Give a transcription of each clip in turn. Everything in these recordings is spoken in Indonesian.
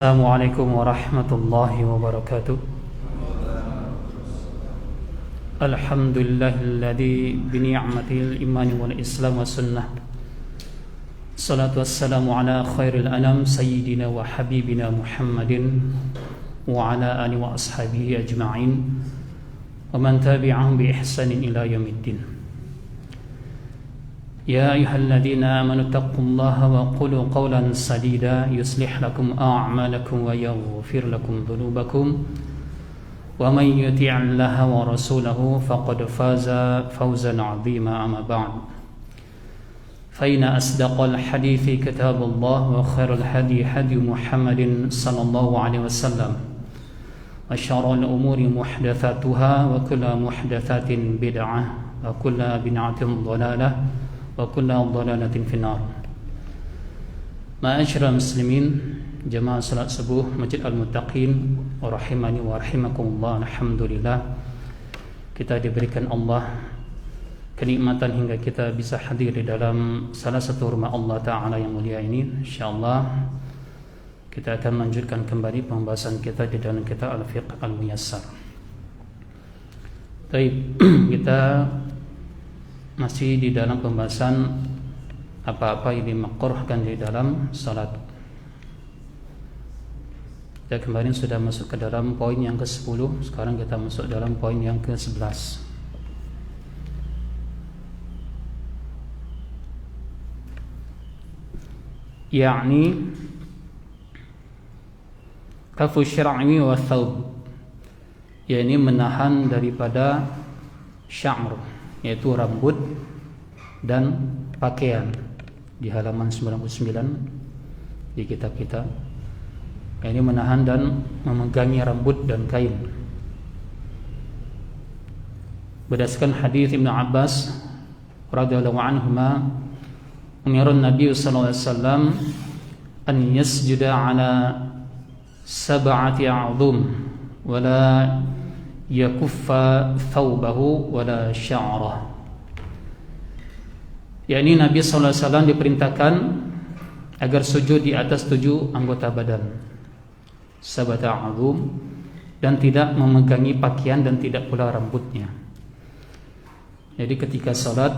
Assalamualaikum warahmatullahi wabarakatuh. Alhamdulillahilladzi bini'matil imani wal islam wa sunnah. Salatu wassalamu ala khairil anam sayyidina wa habibina Muhammadin wa ala alihi wa ashabihi ajma'in wa man tabi'ahum bi ihsanin ila yaumiddin. يا أيها الذين آمنوا اتقوا الله وقولوا قولا سديدا يصلح لكم أعمالكم ويغفر لكم ذنوبكم ومن يطع الله ورسوله فقد فاز فوزا عظيما أما بعد فإن أصدق الحديث كتاب الله وخير الهدي هدي محمد صلى الله عليه وسلم وشر الأمور محدثاتها وكل محدثات بدعة وكل بدعة ضلالة wa kullu dhalalatin finnar. Ma'asyiral muslimin, jamaah salat subuh Masjid Al-Muttaqin wa rahimani wa rahimakumullah. Alhamdulillah kita diberikan Allah kenikmatan hingga kita bisa hadir di dalam salah satu rumah Allah Ta'ala yang mulia ini. Insyaallah kita akan melanjutkan kembali pembahasan kita di dalam kitab Al-Fiqh Al-Muyassar. Baik, kita masih di dalam pembahasan apa-apa yang dimakruhkan di dalam salat. Kita kemarin sudah masuk ke dalam poin yang ke-10, sekarang kita masuk dalam poin yang ke-11. Yakni kafu syar'i wa thawb, yakni menahan daripada sya'r, yaitu rambut dan pakaian, di halaman 99 di kitab kita. Ini menahan dan memegangi rambut dan kain. Berdasarkan hadis Ibnu Abbas radhiyallahu anhuma, umirun Nabi sallallahu alaihi wasallam an yasjuda ala sab'ati a'dhum wala yakuffa thawbahu wala sya'rah. yakni Nabi sallallahu alaihi wasallam diperintahkan agar sujud di atas 7 anggota badan, sab'ata a'dhum, dan tidak memegangi pakaian dan tidak pula rambutnya. Jadi ketika salat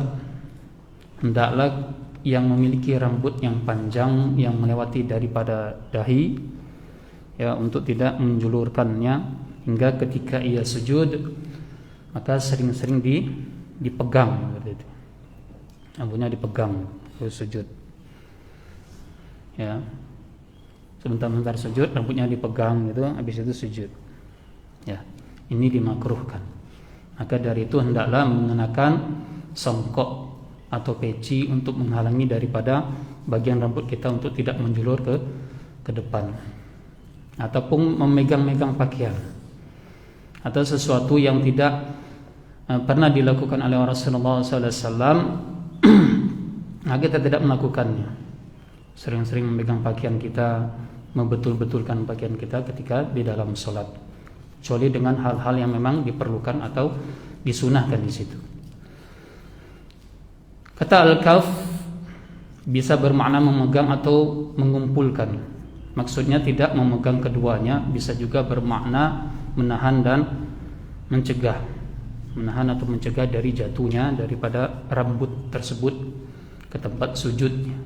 hendaklah yang memiliki rambut yang panjang yang melewati daripada dahi, ya, untuk tidak menjulurkannya hingga ketika ia sujud maka sering-sering dipegang seperti itu. Rambutnya dipegang terus sujud. Ya. Sebentar-bentar sujud rambutnya dipegang gitu, habis itu sujud. Ya. Ini dimakruhkan. Maka dari itu hendaklah mengenakan songkok atau peci untuk menghalangi daripada bagian rambut kita untuk tidak menjulur ke depan. Ataupun memegang-megang pakaian atau sesuatu yang tidak pernah dilakukan oleh Rasulullah SAW, kita tidak melakukannya. Sering-sering memegang pakaian kita, membetul-betulkan pakaian kita ketika di dalam sholat, kecuali dengan hal-hal yang memang diperlukan atau disunahkan di situ. Kata al-kaf bisa bermakna memegang atau mengumpulkan. Maksudnya tidak memegang keduanya, bisa juga bermakna menahan dan mencegah, menahan atau mencegah dari jatuhnya daripada rambut tersebut ke tempat sujudnya.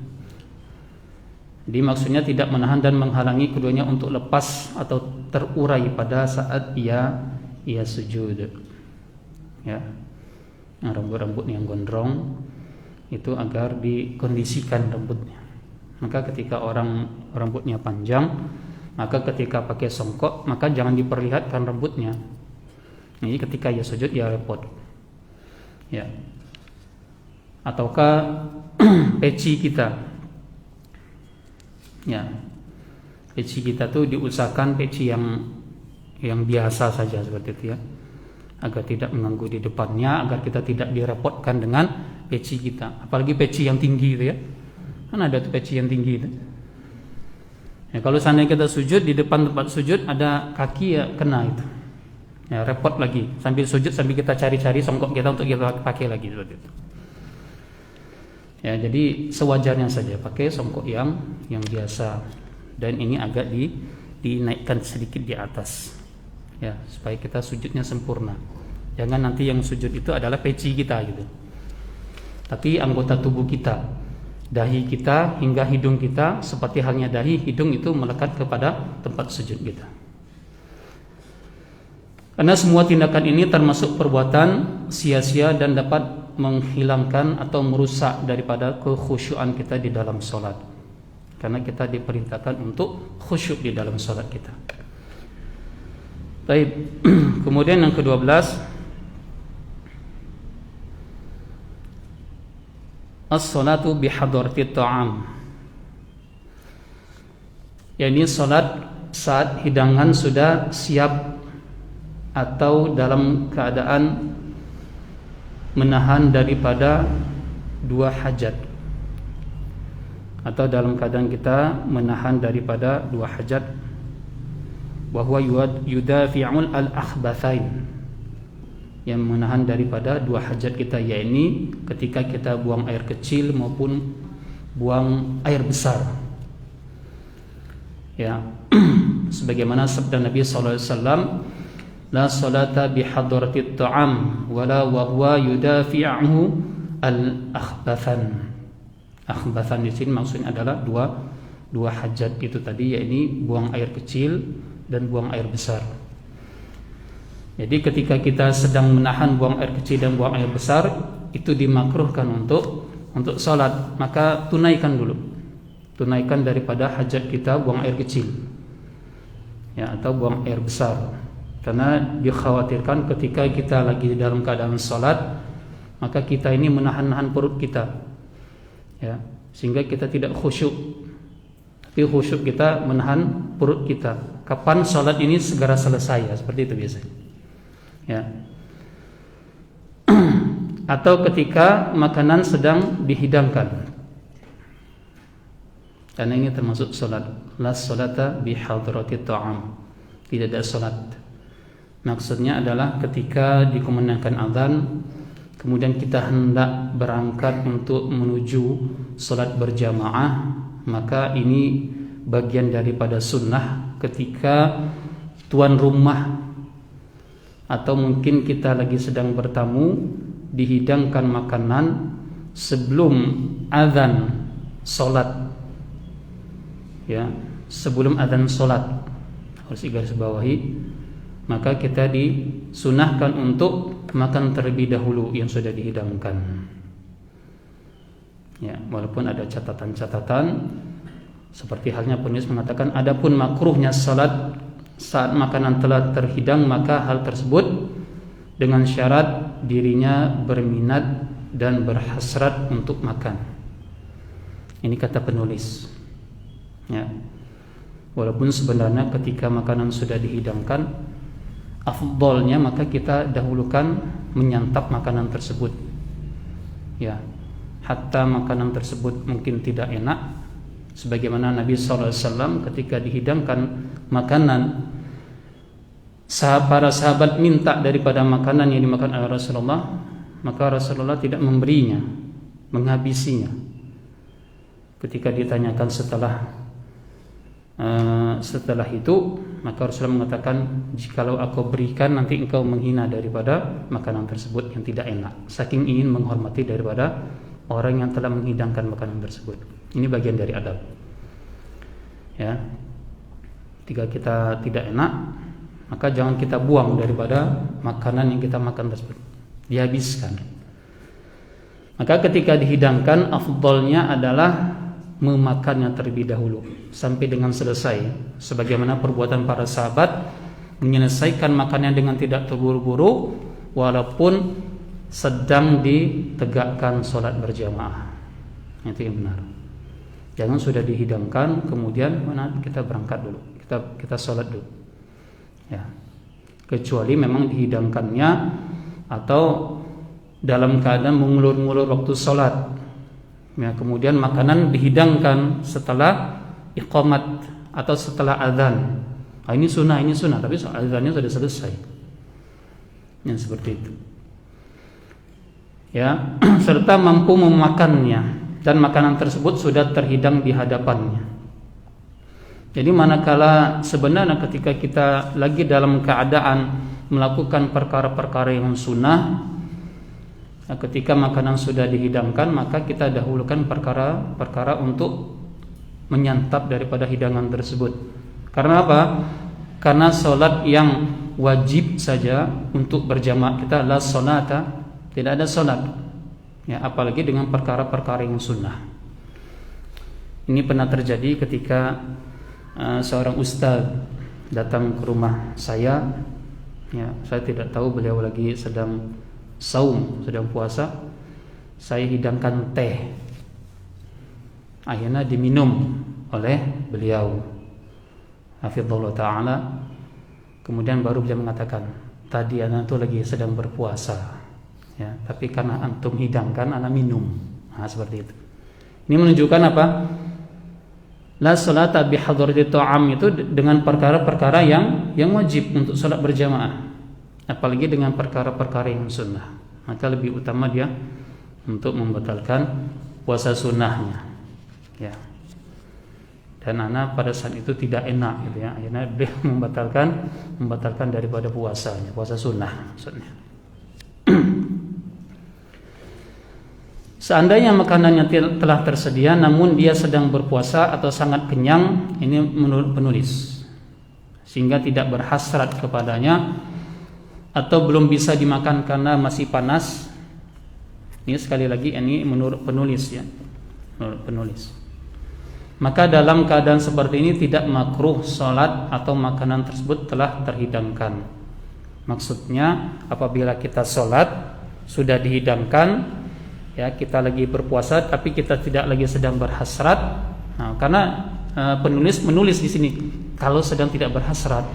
Jadi maksudnya tidak menahan dan menghalangi keduanya untuk lepas atau terurai pada saat ia sujud. Ya, rambut-rambut yang gondrong itu agar dikondisikan rambutnya. Maka ketika orang rambutnya panjang, maka ketika pakai songkok maka jangan diperlihatkan rambutnya. Jadi ketika ia sujud ia repot. Ya. Ataukah peci kita. Ya. Peci kita tuh diusahakan peci yang biasa saja seperti itu ya. Agar tidak mengganggu di depannya, agar kita tidak direpotkan dengan peci kita. Apalagi peci yang tinggi itu ya. Kan ada tuh peci yang tinggi itu. Ya, kalau seandainya kita sujud di depan tempat sujud ada kaki, ya kena itu. Ya, repot lagi. Sambil sujud sambil kita cari-cari songkok kita untuk kita pakai lagi seperti itu. Ya, jadi sewajarnya saja pakai songkok yang biasa. Dan ini agak dinaikkan sedikit di atas, ya, supaya kita sujudnya sempurna. Jangan nanti yang sujud itu adalah peci kita gitu, tapi anggota tubuh kita, dahi kita hingga hidung kita, seperti halnya dahi, hidung itu melekat kepada tempat sujud kita. Karena semua tindakan ini termasuk perbuatan sia-sia dan dapat menghilangkan atau merusak daripada kekhusyuan kita di dalam sholat. Karena kita diperintahkan untuk khusyuk di dalam sholat kita. Baik. Kemudian yang ke-12, as-salatu bihadarati ta'am. yakni sholat saat hidangan sudah siap atau dalam keadaan menahan daripada dua hajat, atau dalam keadaan kita menahan daripada dua hajat, bahwa yudafi'ul al-akhbathain, yang menahan daripada dua hajat kita, yakni ketika kita buang air kecil maupun buang air besar, ya. Sebagaimana sabda Nabi sallallahu alaihi wasallam, la salata bihadratit ta'am wala wa huwa yudafi'uhu al-akhbathan. Akhbathan di sini maksudnya adalah dua hajat itu tadi, yakni buang air kecil dan buang air besar. Jadi ketika kita sedang menahan buang air kecil dan buang air besar, itu dimakruhkan untuk salat, maka tunaikan dulu. Tunaikan daripada hajat kita buang air kecil, ya, atau buang air besar. Karena dikhawatirkan ketika kita lagi dalam keadaan salat, maka kita ini menahan-nahan perut kita, ya, sehingga kita tidak khusyuk. Tapi khusyuk kita menahan perut kita. Kapan salat ini segera selesai, ya, seperti itu biasanya, ya. Atau ketika makanan sedang dihidangkan, karena ini termasuk salat. La salata bihadratit ta'am, tidak ada salat. Maksudnya adalah ketika dikumandangkan azan, kemudian kita hendak berangkat untuk menuju salat berjamaah, maka ini bagian daripada sunnah. Ketika tuan rumah atau mungkin kita lagi sedang bertamu, dihidangkan makanan sebelum azan salat, ya, sebelum azan salat, harus digarisbawahi, maka kita disunahkan untuk makan terlebih dahulu yang sudah dihidangkan, ya. Walaupun ada catatan-catatan, seperti halnya penulis mengatakan, adapun makruhnya salat saat makanan telah terhidang, maka hal tersebut dengan syarat dirinya berminat dan berhasrat untuk makan. Ini kata penulis, ya. Walaupun sebenarnya ketika makanan sudah dihidangkan, afdolnya maka kita dahulukan menyantap makanan tersebut, ya, hatta makanan tersebut mungkin tidak enak. Sebagaimana Nabi SAW ketika dihidangkan makanan, para sahabat minta daripada makanan yang dimakan oleh Rasulullah, maka Rasulullah tidak memberinya, menghabisinya. Ketika ditanyakan setelah itu, maka Rasulullah mengatakan, jikalau aku berikan nanti engkau menghina daripada makanan tersebut yang tidak enak, saking ingin menghormati daripada orang yang telah menghidangkan makanan tersebut. Ini bagian dari adab, ya. Ketika kita tidak enak, maka jangan kita buang daripada makanan yang kita makan tersebut, dihabiskan. Maka ketika dihidangkan, afdalnya adalah memakannya terlebih dahulu sampai dengan selesai, sebagaimana perbuatan para sahabat menyelesaikan makannya dengan tidak terburu-buru walaupun sedang ditegakkan sholat berjamaah. Itu yang benar. Jangan sudah dihidangkan kemudian mana kita berangkat dulu, kita sholat dulu, ya. Kecuali memang dihidangkannya atau dalam keadaan mengulur-ngulur waktu sholat, ya, kemudian makanan dihidangkan setelah iqamat atau setelah azan. Ini sunnah, tapi azannya sudah selesai, ya, seperti itu, ya. Serta mampu memakannya dan makanan tersebut sudah terhidang di hadapannya. Jadi manakala sebenarnya ketika kita lagi dalam keadaan melakukan perkara-perkara yang sunnah, ketika makanan sudah dihidangkan, maka kita dahulukan perkara-perkara untuk menyantap daripada hidangan tersebut. Karena apa? Karena solat yang wajib saja untuk berjamaah kita la sonata, tidak ada solat. Ya, apalagi dengan perkara-perkara yang sunnah. Ini pernah terjadi ketika seorang ustaz datang ke rumah saya. Ya, saya tidak tahu beliau lagi sedang saum, sedang puasa. Saya hidangkan teh. Akhirnya diminum oleh beliau. Hafizallahu ta'ala. Kemudian baru beliau mengatakan, tadi anak itu lagi sedang berpuasa. Ya, tapi karena antum hidangkan, anak minum. Nah, seperti itu. Ini menunjukkan apa? La salata bihadrati ta'am itu dengan perkara-perkara yang wajib untuk salat berjamaah. Apalagi dengan perkara-perkara yang sunnah. Maka lebih utama dia untuk membatalkan puasa sunnahnya. Ya. Dan anak pada saat itu tidak enak gitu ya. Akhirnya dia membatalkan daripada puasanya, puasa sunnah maksudnya. Seandainya makanannya telah tersedia namun dia sedang berpuasa atau sangat kenyang, ini menurut penulis, sehingga tidak berhasrat kepadanya atau belum bisa dimakan karena masih panas. Ini sekali lagi ini menurut penulis ya. Menurut penulis. Maka dalam keadaan seperti ini tidak makruh salat atau makanan tersebut telah terhidangkan. Maksudnya apabila kita salat sudah dihidangkan, ya kita lagi berpuasa tapi kita tidak lagi sedang berhasrat. Nah, karena penulis menulis di sini kalau sedang tidak berhasrat.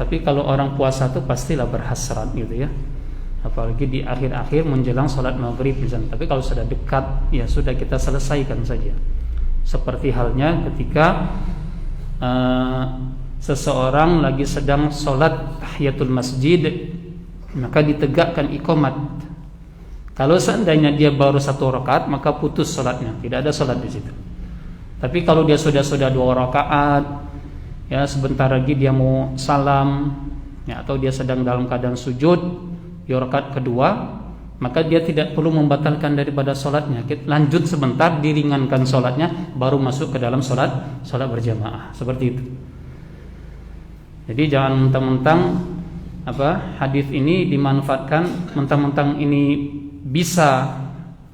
Tapi kalau orang puasa itu pastilah berhasrat gitu ya. Apalagi di akhir-akhir menjelang salat maghrib misalnya. Tapi kalau sudah dekat ya sudah kita selesaikan saja. Seperti halnya ketika seseorang lagi sedang salat tahiyatul masjid, maka ditegakkan iqamat. Kalau seandainya dia baru 1 rakaat maka putus salatnya, tidak ada salat di situ. Tapi kalau dia sudah 2 rakaat, ya sebentar lagi dia mau salam, ya atau dia sedang dalam keadaan sujud di rakaat kedua, maka dia tidak perlu membatalkan daripada salatnya. Lanjut sebentar, diringankan salatnya, baru masuk ke dalam salat berjamaah. Seperti itu. Jadi jangan mentang-mentang hadis ini dimanfaatkan mentang-mentang ini bisa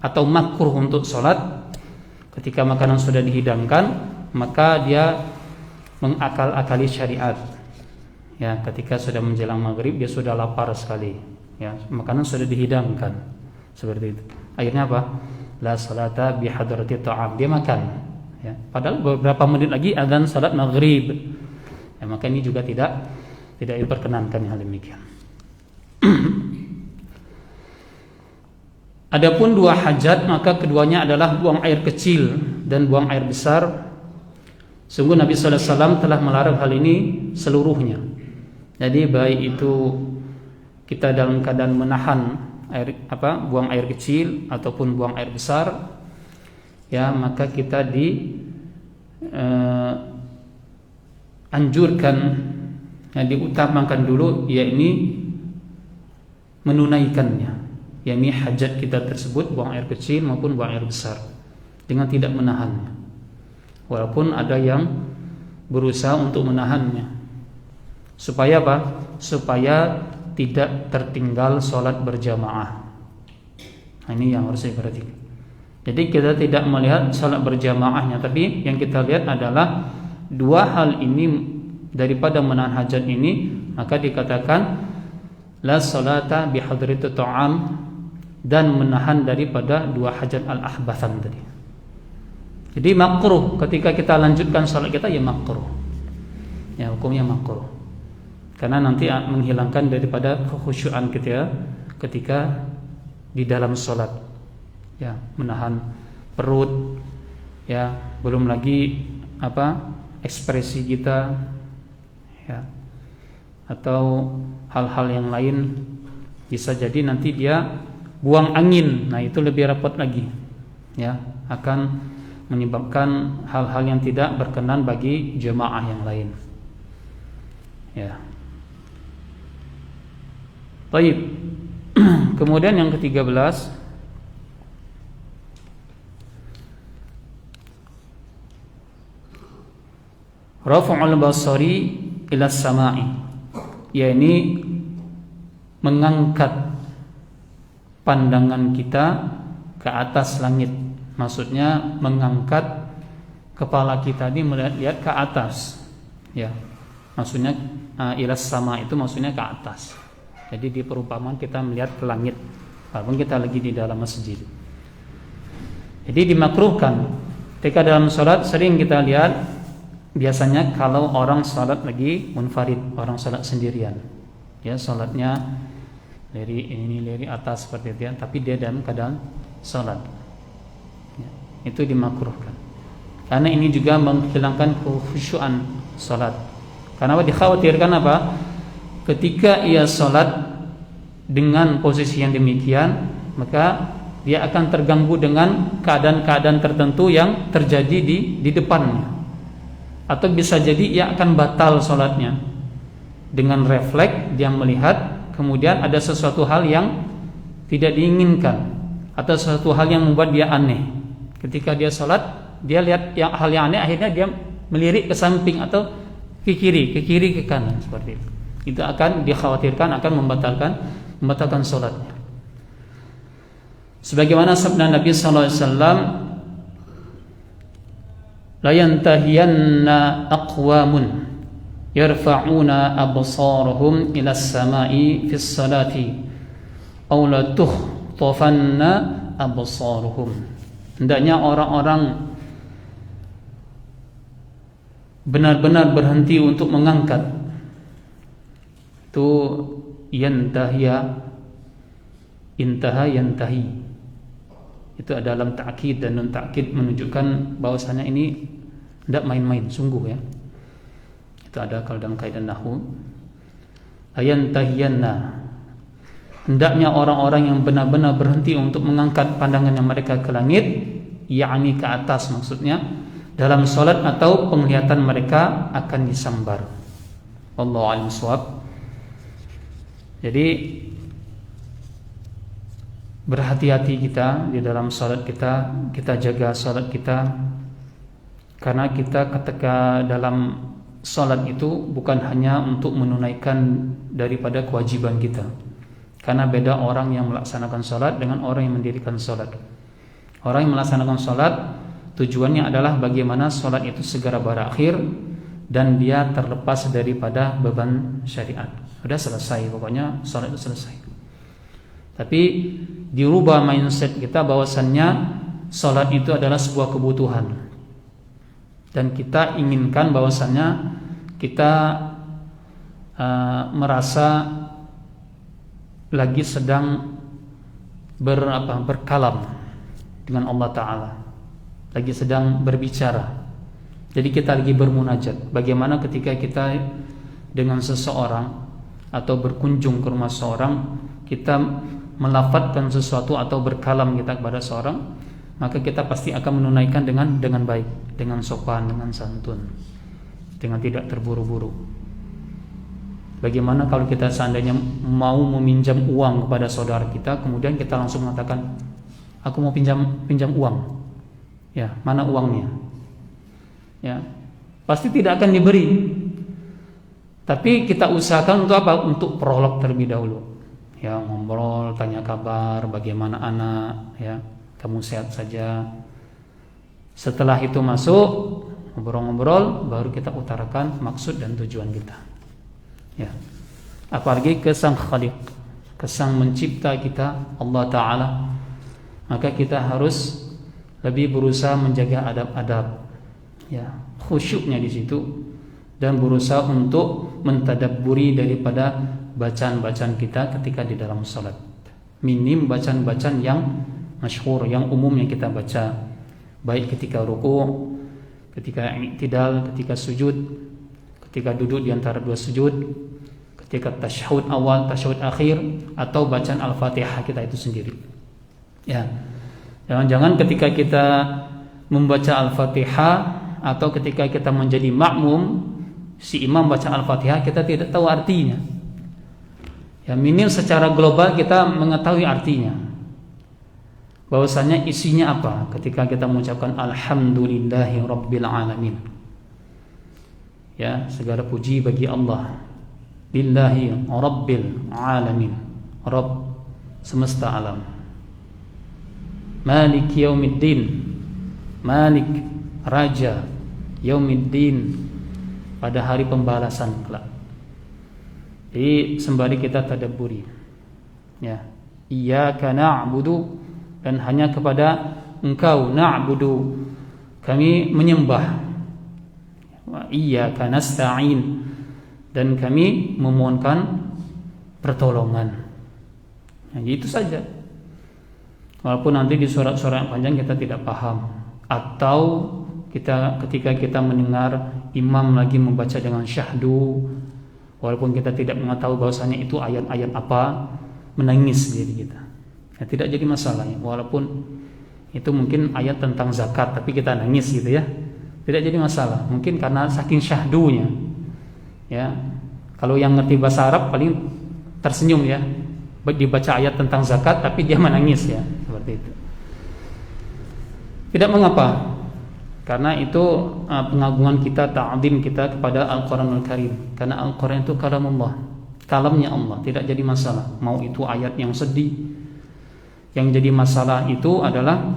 atau makruh untuk sholat ketika makanan sudah dihidangkan, maka dia mengakal-akali syariat. Ya, ketika sudah menjelang maghrib dia sudah lapar sekali. Ya, makanan sudah dihidangkan. Seperti itu. Akhirnya apa? La salata bihadrati ta'am. Dia makan. Ya, padahal beberapa menit lagi azan salat maghrib. Ya, maka ini juga tidak diperkenankan hal demikian. Adapun 2 hajat, maka keduanya adalah buang air kecil dan buang air besar. Sungguh Nabi sallallahu alaihi wasallam telah melarang hal ini seluruhnya. Jadi baik itu kita dalam keadaan menahan air buang air kecil ataupun buang air besar, ya maka kita anjurkan, yang diutamakan dulu yakni menunaikannya, yakni hajat kita tersebut, buang air kecil maupun buang air besar, dengan tidak menahannya. Walaupun ada yang berusaha untuk menahannya, supaya apa? Supaya tidak tertinggal sholat berjamaah. Nah, ini yang harus diperhatikan. Jadi kita tidak melihat sholat berjamaahnya, tapi yang kita lihat adalah 2 hal ini. Daripada menahan hajat ini, maka dikatakan la salata bihadrati ta'am, dan menahan daripada 2 hajat al-ahbathan tadi. Jadi makruh ketika kita lanjutkan salat kita, ya makruh. Ya, hukumnya makruh. Karena nanti menghilangkan daripada kekhusyuan kita ketika di dalam salat. Ya, menahan perut, ya, belum lagi ekspresi kita, ya, atau hal-hal yang lain. Bisa jadi nanti dia buang angin. Nah, itu lebih repot lagi. Ya, akan menyebabkan hal-hal yang tidak berkenan bagi jemaah yang lain. Ya. Baik. Kemudian yang ke-13, raf'ul basari ila sama'i, yakni mengangkat pandangan kita ke atas langit. Maksudnya mengangkat kepala kita ini melihat ke atas. Ya. Maksudnya ila sama itu maksudnya ke atas. Jadi di perumpamaan kita melihat ke langit walaupun kita lagi di dalam masjid. Jadi dimakruhkan ketika dalam salat. Sering kita lihat biasanya kalau orang salat lagi munfarid, orang salat sendirian, ya salatnya dari atas seperti itu, tapi dia dalam keadaan salat, ya, itu dimakruhkan karena ini juga menghilangkan kekhusyuan salat. Karena dikhawatirkan apa? Ketika ia salat dengan posisi yang demikian, maka dia akan terganggu dengan keadaan-keadaan tertentu yang terjadi di depannya. Atau bisa jadi ia akan batal salatnya. Dengan refleks dia melihat, kemudian ada sesuatu hal yang tidak diinginkan atau sesuatu hal yang membuat dia aneh. Ketika dia salat, dia lihat hal yang aneh, akhirnya dia melirik ke samping atau ke kiri, ke kanan, seperti itu. Itu akan dikhawatirkan akan membatalkan salatnya. Sebagaimana sabda Nabi sallallahu alaihi wasallam, la yantahiyanna aqwamun yarfa'una absarahum ila as-sama'i fi as-salati aw la tukhtafanna absaruhum. Hendaknya orang-orang benar-benar berhenti untuk mengangkat. Itu yantahi. Itu dalam ta'kid dan non ta'kid menunjukkan bahwasanya ini tidak main-main, sungguh ya. Itu ada kalau dalam kaidah nahwu. Ayantahiyanna. Hendaknya orang-orang yang benar-benar berhenti untuk mengangkat pandangannya mereka ke langit, yakni ke atas maksudnya, dalam salat atau penglihatan mereka akan disambar. Wallahu a'lam bishawab. Jadi berhati-hati kita di dalam salat kita jaga salat kita, karena kita ketika dalam salat itu bukan hanya untuk menunaikan daripada kewajiban kita. Karena beda orang yang melaksanakan salat dengan orang yang mendirikan salat. Orang yang melaksanakan salat tujuannya adalah bagaimana salat itu segera berakhir dan dia terlepas daripada beban syariat. Sudah selesai, pokoknya salat itu selesai. Tapi dirubah mindset kita bahwasannya salat itu adalah sebuah kebutuhan. Dan kita inginkan bahwasannya kita merasa lagi sedang berkalam dengan Allah Ta'ala, lagi sedang berbicara. Jadi kita lagi bermunajat. Bagaimana ketika kita dengan seseorang atau berkunjung ke rumah seorang, kita melafadzkan sesuatu atau berkalam kita kepada seorang, maka kita pasti akan menunaikan dengan baik, dengan sopan, dengan santun, dengan tidak terburu-buru. Bagaimana kalau kita seandainya mau meminjam uang kepada saudara kita, kemudian kita langsung mengatakan, aku mau pinjam uang. Ya, mana uangnya? Ya, pasti tidak akan diberi. Tapi kita usahakan untuk apa? Untuk prolog terlebih dahulu. Ya, ngobrol, tanya kabar, bagaimana anak, ya, kamu sehat saja. Setelah itu masuk, ngobrol-ngobrol, baru kita utarakan maksud dan tujuan kita. Ya. Apalagi ke Sang Khaliq, ke Sang mencipta kita, Allah Ta'ala. Maka kita harus lebih berusaha menjaga adab-adab, ya, khusyuknya di situ, dan berusaha untuk mentadabburi daripada bacaan-bacaan kita ketika di dalam salat. Minim bacaan-bacaan yang masyhur, yang umum yang kita baca, baik ketika ruku', ketika i'tidal, ketika sujud, ketika duduk di antara dua sujud, ketika tasyahud awal, tasyahud akhir, atau bacaan Al-Fatihah kita itu sendiri. Ya. Jangan-jangan ketika kita membaca Al-Fatihah atau ketika kita menjadi makmum, si imam baca Al-Fatihah kita tidak tahu artinya. Ya, minim secara global kita mengetahui artinya. Bahwasanya isinya apa ketika kita mengucapkan Alhamdulillahi Rabbil Alamin. Ya, segala puji bagi Allah. Lillahi Rabbil Alamin. Rabb semesta alam. Malik Yaumiddin. Malik Raja Yaumiddin, pada hari pembalasan kelak. Jadi sembari kita tadabburi, ya, iyyaka na'budu, dan hanya kepada Engkau na'budu kami menyembah, wa iyyaka nasta'in, dan kami memohonkan pertolongan. Nah, itu saja. Walaupun nanti di surat-surat yang panjang kita tidak paham, atau ketika kita mendengar imam lagi membaca dengan syahdu, walaupun kita tidak mengetahui bahwasanya itu ayat-ayat apa, menangis diri kita. Ya, tidak jadi masalah ya. Walaupun itu mungkin ayat tentang zakat, tapi kita nangis gitu ya, tidak jadi masalah. Mungkin karena saking syahdunya. Ya, kalau yang ngerti bahasa Arab paling tersenyum ya, dibaca ayat tentang zakat tapi dia menangis ya, seperti itu. Tidak mengapa, karena itu pengagungan kita, ta'zim kita kepada Al-Quranul Karim. Karena Al-Quran itu kalamullah, kalamnya Allah, tidak jadi masalah. Mau itu ayat yang sedih. Yang jadi masalah itu adalah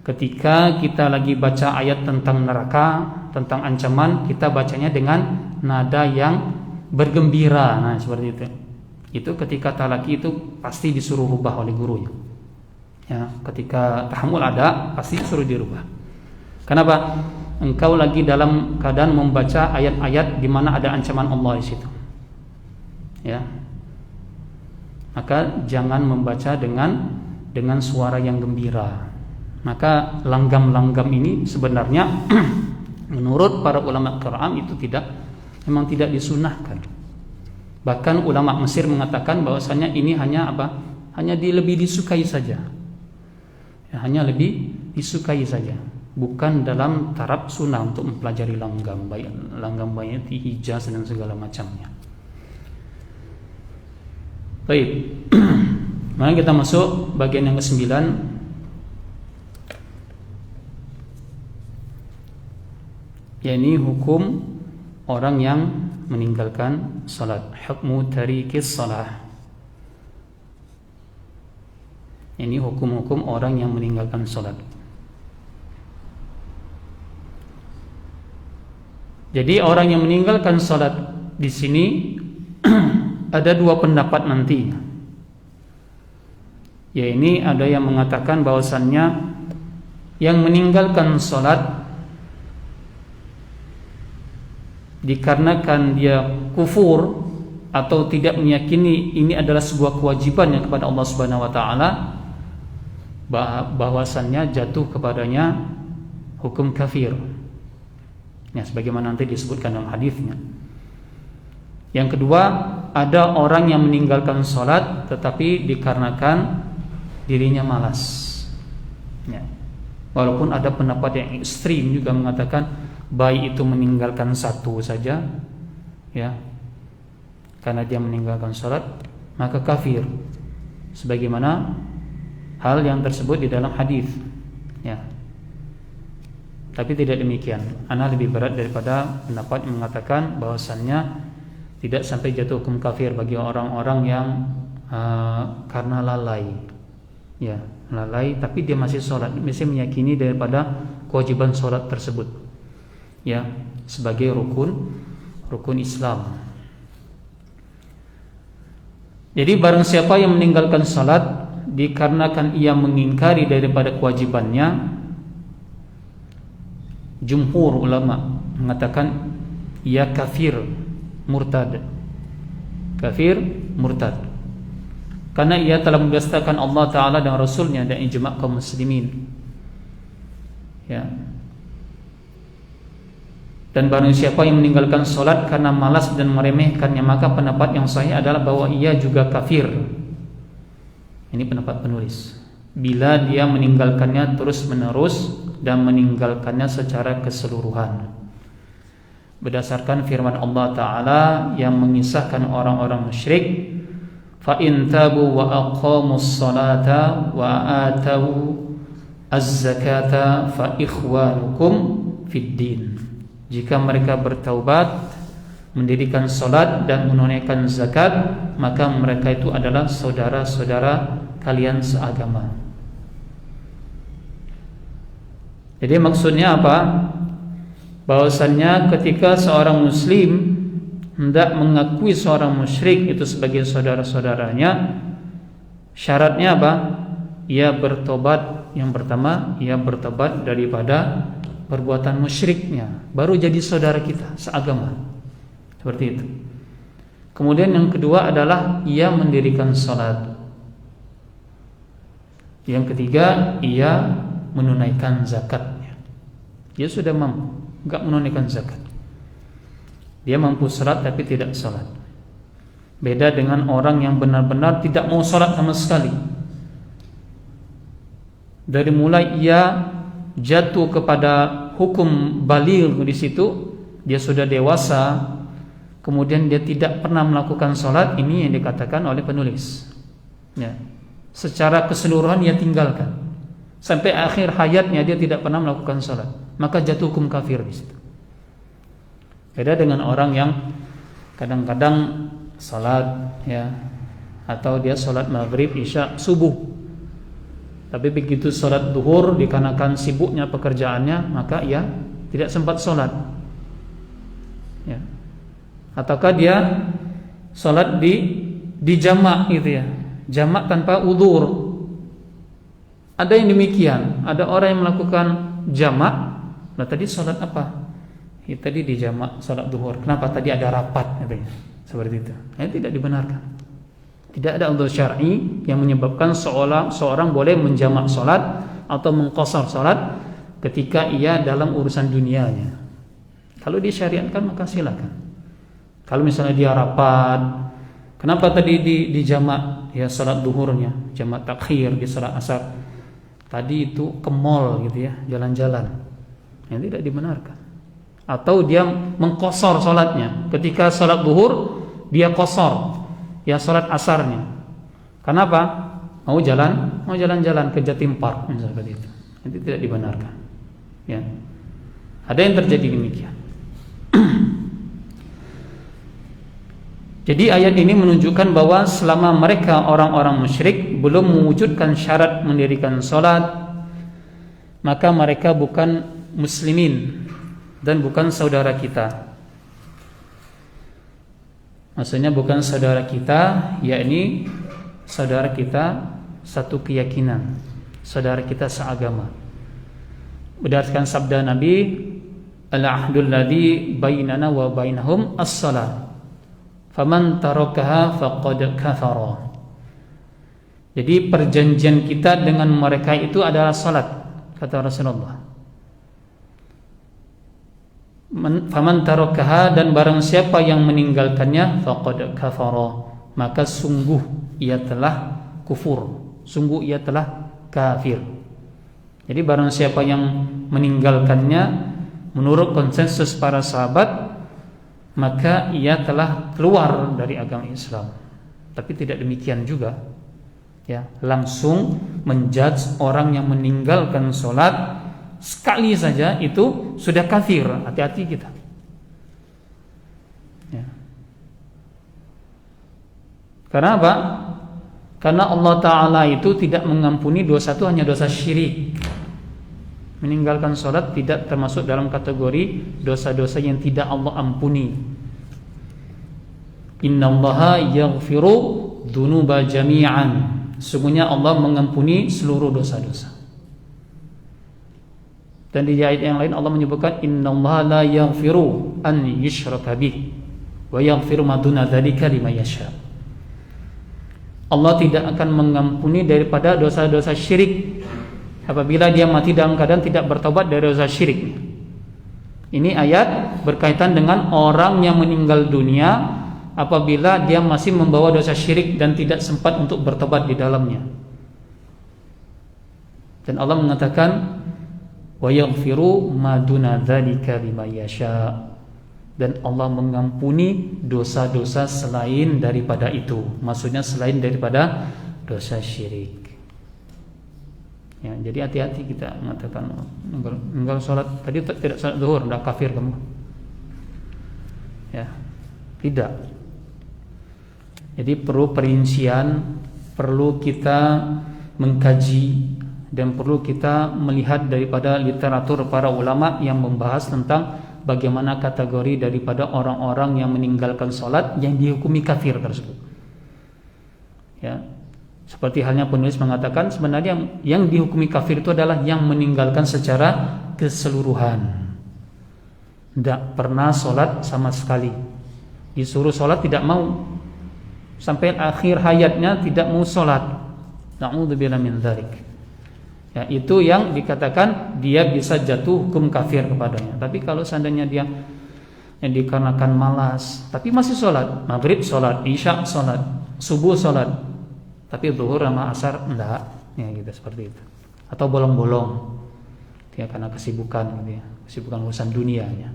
ketika kita lagi baca ayat tentang neraka, tentang ancaman, kita bacanya dengan nada yang bergembira. Nah, seperti itu. Itu ketika talaki itu pasti disuruh rubah oleh gurunya. Ya, ketika tahammul ada pasti suruh dirubah. Kenapa? Engkau lagi dalam keadaan membaca ayat-ayat di mana ada ancaman Allah di situ. Ya. Maka jangan membaca dengan suara yang gembira. Maka langgam-langgam ini sebenarnya menurut para ulama Quran itu memang tidak disunahkan. Bahkan ulama Mesir mengatakan bahwasanya ini hanya apa? Hanya lebih disukai saja. Ya, hanya lebih disukai saja, bukan dalam taraf sunnah untuk mempelajari langgam bayat, hijaz dan segala macamnya. Baik. Mari kita masuk bagian yang ke-9. Yakni hukum orang yang meninggalkan salat, hukmu tarikis salah. Ini hukum-hukum orang yang meninggalkan salat. Jadi orang yang meninggalkan salat di sini ada dua pendapat nanti. Ya, ini ada yang mengatakan bahwasannya yang meninggalkan salat dikarenakan dia kufur atau tidak meyakini ini adalah sebuah kewajibannya kepada Allah Subhanahu wa taala, bahwasannya jatuh kepadanya hukum kafir. Ya, sebagaimana nanti disebutkan dalam hadisnya. Yang kedua, ada orang yang meninggalkan salat tetapi dikarenakan dirinya malas. Ya. Walaupun ada pendapat yang ekstrim juga mengatakan baik itu meninggalkan satu saja, ya, karena dia meninggalkan salat maka kafir, sebagaimana hal yang tersebut di dalam hadis. Ya. Tapi tidak demikian. Ana lebih berat daripada pendapat yang mengatakan bahwasannya tidak sampai jatuh hukum kafir bagi orang-orang yang karena lalai. Ya, lalai tapi dia masih sholat, masih meyakini daripada kewajiban sholat tersebut. Ya, sebagai rukun Islam. Jadi barang siapa yang meninggalkan sholat dikarenakan ia mengingkari daripada kewajibannya, jumhur ulama mengatakan ia kafir murtad. Kafir murtad. Karena ia telah mendustakan Allah Ta'ala dan Rasulnya dan ijma' kaum muslimin. Ya. Dan barang siapa yang meninggalkan solat karena malas dan meremehkannya, maka pendapat yang sahih adalah bahwa ia juga kafir. Ini pendapat penulis. bila dia meninggalkannya terus-menerus dan meninggalkannya secara keseluruhan. Berdasarkan firman Allah Ta'ala yang mengisahkan orang-orang musyrik, fa in tabu wa aqamus salata wa atau az-zakata fa ikhwanukum fid din. Jika mereka bertaubat, mendirikan salat dan menunaikan zakat, maka mereka itu adalah saudara-saudara kalian seagama. Jadi maksudnya apa? Bahwasannya ketika seorang muslim hendak mengakui seorang musyrik itu sebagai saudara-saudaranya, syaratnya apa? Ia bertobat. Yang pertama, ia bertobat daripada perbuatan musyriknya, baru jadi saudara kita seagama. Seperti itu. Kemudian yang kedua adalah ia mendirikan salat. Yang ketiga, ia menunaikan zakatnya. Dia sudah mampu, enggak menunaikan zakat. Dia mampu salat tapi tidak salat. Beda dengan orang yang benar-benar tidak mau salat sama sekali. Dari mulai ia jatuh kepada hukum baligh di situ, dia sudah dewasa, kemudian dia tidak pernah melakukan salat, ini yang dikatakan oleh penulis. Ya. Secara keseluruhan ia tinggalkan. Sampai akhir hayatnya dia tidak pernah melakukan salat, maka jatuh hukum kafir di situ. Beda dengan orang yang kadang-kadang salat ya, atau dia salat maghrib, isya, subuh. Tapi begitu salat duhur dikarenakan sibuknya pekerjaannya, maka ia tidak sempat salat. Ya. Ataukah dia salat di jamak gitu ya. Jamak tanpa udzur. Ada yang demikian, ada orang yang melakukan jamak. Nah tadi salat apa? Ya, tadi di jamak salat duhur. Kenapa tadi ada rapat katanya. Seperti itu. Ini tidak dibenarkan. Tidak ada udzur syar'i yang menyebabkan seorang boleh menjamak salat atau mengqasar salat ketika ia dalam urusan dunianya. Kalau disyariatkan maka silakan. Kalau misalnya dia rapat, kenapa tadi di jamak ya salat duhurnya, jamak takhir di salat asar. Tadi itu ke mall gitu ya, jalan-jalan. Yang tidak dibenarkan. Atau dia mengqasar salatnya. Ketika salat duhur dia qasar ya salat asarnya. Kenapa? Mau jalan-jalan ke Jatim Park misalnya seperti itu. Itu tidak dibenarkan. Ya. Ada yang terjadi demikian. Jadi ayat ini menunjukkan bahwa selama mereka orang-orang musyrik belum mewujudkan syarat mendirikan salat, maka mereka bukan muslimin dan bukan saudara kita. Maksudnya bukan saudara kita, yakni saudara kita satu keyakinan, saudara kita seagama. Berdasarkan sabda Nabi, al-ahdul ladzi bainana wa bainahum as-salat. Faman tarakaha faqad kafara. Jadi perjanjian kita dengan mereka itu adalah salat, kata Rasulullah. Faman tarakaha, dan barang siapa yang meninggalkannya faqad kafara, maka sungguh ia telah kufur, sungguh ia telah kafir. Jadi barang siapa yang meninggalkannya menurut konsensus para sahabat, maka ia telah keluar dari agama Islam. Tapi tidak demikian juga ya, langsung menjudge orang yang meninggalkan sholat sekali saja itu sudah kafir. Hati-hati kita ya. Karena apa? Karena Allah Ta'ala itu tidak mengampuni dosa itu hanya dosa syirik. Meninggalkan sholat tidak termasuk dalam kategori dosa-dosa yang tidak Allah ampuni. Innallaha yaghfiru dzunuba jami'an. Sesungguhnya Allah mengampuni seluruh dosa-dosa. Dan di ayat yang lain Allah menyebutkan innallaha la yaghfiru an yushraka bih wa yaghfiru ma duna dzalika liman yasha. Allah tidak akan mengampuni daripada dosa-dosa syirik apabila dia mati dalam keadaan tidak bertobat dari dosa syirik. Ini ayat berkaitan dengan orang yang meninggal dunia apabila dia masih membawa dosa syirik dan tidak sempat untuk bertobat di dalamnya. Dan Allah mengatakan wa yaghfiru ma duna dzalika liman yasha, dan Allah mengampuni dosa-dosa selain daripada itu, maksudnya selain daripada dosa syirik. Ya, jadi hati-hati kita mengatakan enggak sholat tadi tidak sholat zuhur, enggak kafir kamu. Ya, tidak. Jadi perlu perincian, perlu kita mengkaji, dan perlu kita melihat daripada literatur para ulama yang membahas tentang bagaimana kategori daripada orang-orang yang meninggalkan sholat yang dihukumi kafir tersebut. Ya, seperti halnya penulis mengatakan sebenarnya yang dihukumi kafir itu adalah yang meninggalkan secara keseluruhan, tidak pernah sholat sama sekali, disuruh sholat tidak mau, sampai akhir hayatnya tidak mau sholat. Na'udzubillah min dzalik. Ya, itu yang dikatakan dia bisa jatuh hukum kafir kepadanya. Tapi kalau seandainya dia yang dikarenakan malas tapi masih sholat, maghrib sholat, isya sholat, subuh sholat, tapi zuhur sama asar enggak, ya gitu, seperti itu. Atau bolong-bolong, dia karena kesibukan gitu ya, kesibukan urusan dunianya.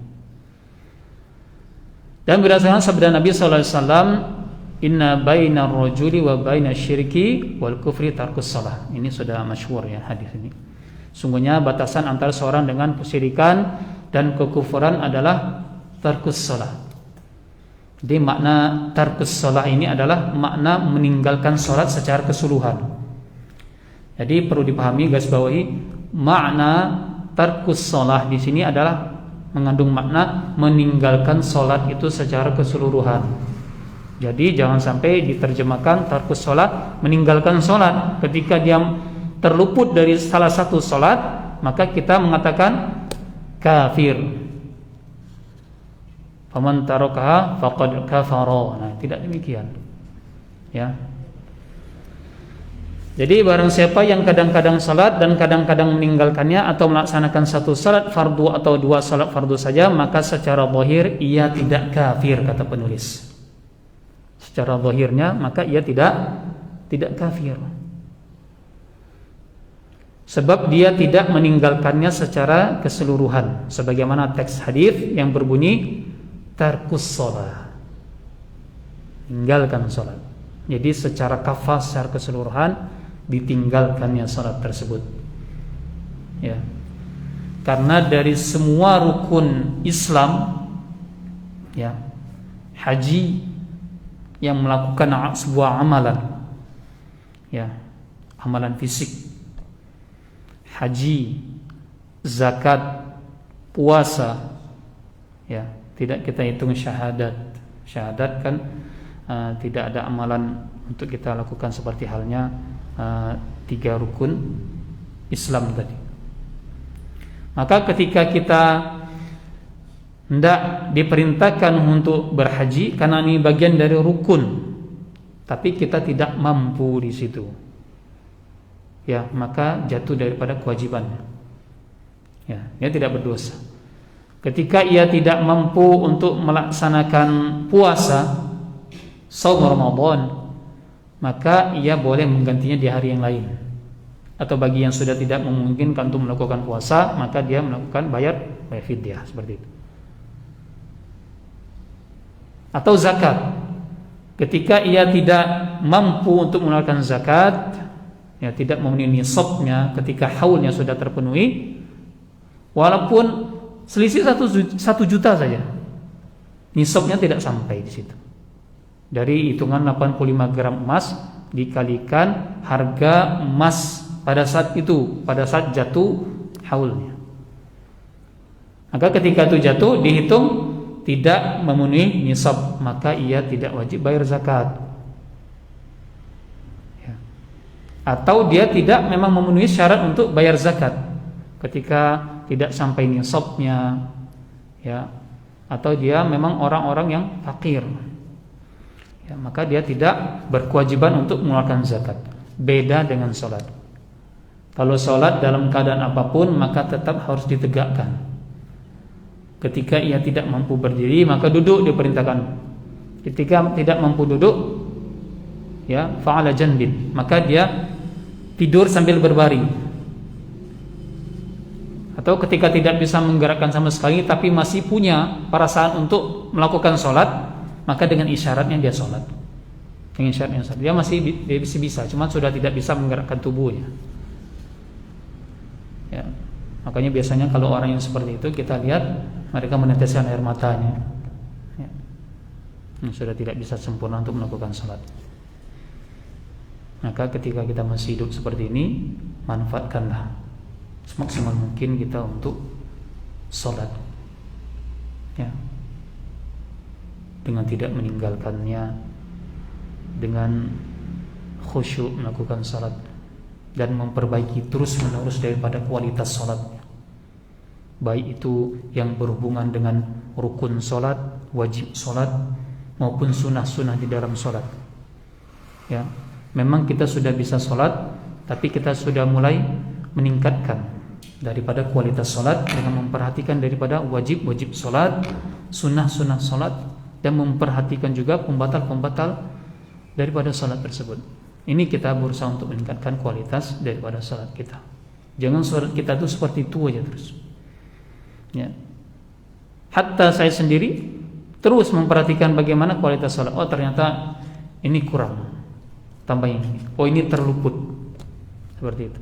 Dan berdasarkan sabda Nabi sallallahu alaihi wasallam, inna bainar rajuli wa bainasy syirki wal kufri tarkus shalah. Ini sudah masyhur ya hadis ini. Sungguhnya batasan antara seorang dengan kesyirikan dan kekufuran adalah tarkus shalah. Jadi makna tarkus shalah ini adalah makna meninggalkan salat secara keseluruhan. Jadi perlu dipahami, garis bawahi, makna tarkus shalah di sini adalah mengandung makna meninggalkan salat itu secara keseluruhan. Jadi jangan sampai diterjemahkan tarkus sholat, meninggalkan sholat. Ketika dia terluput dari salah satu sholat, maka kita mengatakan kafir. Faman tarakaha faqad kafara. Nah, tidak demikian. Ya. Jadi barang siapa yang kadang-kadang sholat dan kadang-kadang meninggalkannya atau melaksanakan satu sholat fardu atau dua sholat fardu saja, maka secara zahir ia tidak kafir, kata penulis. Secara zahirnya maka ia tidak kafir, sebab dia tidak meninggalkannya secara keseluruhan, sebagaimana teks hadis yang berbunyi tarkus shalah, tinggalkan salat. Jadi secara kafah, secara keseluruhan ditinggalkannya salat tersebut. Ya. Karena dari semua rukun Islam, ya, haji yang melakukan sebuah amalan, ya, amalan fisik, haji, zakat, puasa, ya, tidak kita hitung syahadat. Syahadat kan tidak ada amalan untuk kita lakukan seperti halnya 3 rukun Islam tadi. Maka ketika kita hendak diperintahkan untuk berhaji karena ini bagian dari rukun, tapi kita tidak mampu di situ, ya, maka jatuh daripada kewajibannya. Ya, dia tidak berdosa. Ketika ia tidak mampu untuk melaksanakan puasa shaum Ramadan, maka ia boleh menggantinya di hari yang lain. Atau bagi yang sudah tidak memungkinkan untuk melakukan puasa, maka dia melakukan bayar fidyah, seperti itu. Atau zakat, ketika ia tidak mampu untuk mengeluarkan zakat, ya, tidak memenuhi nisabnya ketika haulnya sudah terpenuhi, walaupun selisih 1 juta saja, nisabnya tidak sampai di situ. Dari hitungan 85 gram emas dikalikan harga emas pada saat itu, pada saat jatuh haulnya, maka ketika itu jatuh dihitung tidak memenuhi nisab, maka ia tidak wajib bayar zakat, ya. Atau dia tidak memang memenuhi syarat untuk bayar zakat ketika tidak sampai nisabnya, ya, atau dia memang orang-orang yang fakir, ya, maka dia tidak berkewajiban untuk mengeluarkan zakat. Beda dengan sholat. Kalau sholat dalam keadaan apapun maka tetap harus ditegakkan. Ketika ia tidak mampu berdiri, maka duduk diperintahkan. Ketika tidak mampu duduk, ya, fa'ala janbin, maka dia tidur sambil berbaring. Atau ketika tidak bisa menggerakkan sama sekali tapi masih punya perasaan untuk melakukan sholat, maka dengan isyaratnya dia sholat. Dengan isyaratnya sholat. Dia masih bisa, cuma sudah tidak bisa menggerakkan tubuhnya. Ya. Makanya biasanya kalau orang yang seperti itu kita lihat mereka meneteskan air matanya. Ya. Sudah tidak bisa sempurna untuk melakukan sholat. Maka ketika kita masih hidup seperti ini, manfaatkanlah semaksimal mungkin kita untuk sholat, ya, dengan tidak meninggalkannya, dengan khusyuk melakukan sholat dan memperbaiki terus menerus daripada kualitas sholatnya, baik itu yang berhubungan dengan rukun sholat, wajib sholat, maupun sunnah-sunnah di dalam sholat. Ya, memang kita sudah bisa sholat, tapi kita sudah mulai meningkatkan daripada kualitas sholat dengan memperhatikan daripada wajib-wajib sholat, sunnah-sunnah sholat, dan memperhatikan juga pembatal-pembatal daripada sholat tersebut. Ini kita berusaha untuk meningkatkan kualitas daripada sholat kita. Jangan sholat kita itu seperti itu aja terus. Ya. Hatta saya sendiri terus memperhatikan bagaimana kualitas sholat. Oh ternyata ini kurang, tambah ini. Oh ini terluput, seperti itu.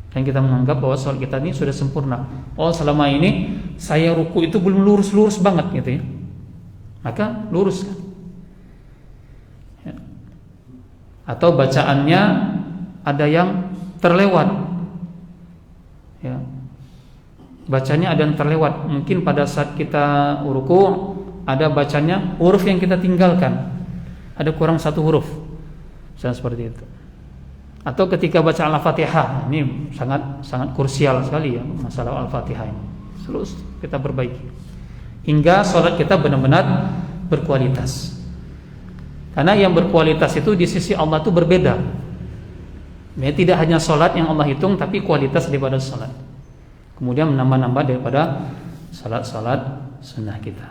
Dan kita menganggap bahwa sholat kita ini sudah sempurna. Oh selama ini saya ruku itu belum lurus-lurus banget gitu ya. Maka luruskan. Ya. Atau bacaannya ada yang terlewat. Ya. Bacanya ada yang terlewat. Mungkin pada saat kita ruku ada bacanya huruf yang kita tinggalkan. Ada kurang satu huruf. Misalnya seperti itu. Atau ketika baca Al-Fatihah, ini sangat krusial sekali ya masalah Al-Fatihah ini. Terus kita perbaiki hingga sholat kita benar-benar berkualitas. Karena yang berkualitas itu di sisi Allah itu berbeda. Ya, tidak hanya sholat yang Allah hitung, tapi kualitas daripada sholat. Kemudian menambah-nambah daripada sholat-sholat sunnah kita.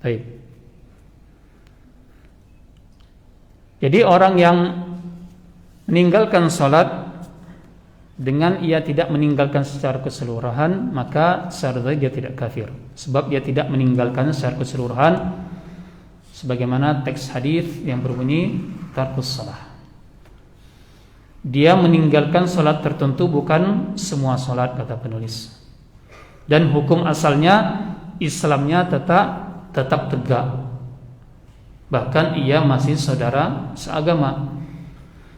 Baik. Jadi orang yang meninggalkan sholat dengan ia tidak meninggalkan secara keseluruhan, maka secara dia tidak kafir. Sebab dia tidak meninggalkan secara keseluruhan, sebagaimana teks hadis yang berbunyi tarkus shalah. Dia meninggalkan sholat tertentu, bukan semua sholat, kata penulis. Dan hukum asalnya Islamnya tetap tegak. Bahkan ia masih saudara seagama.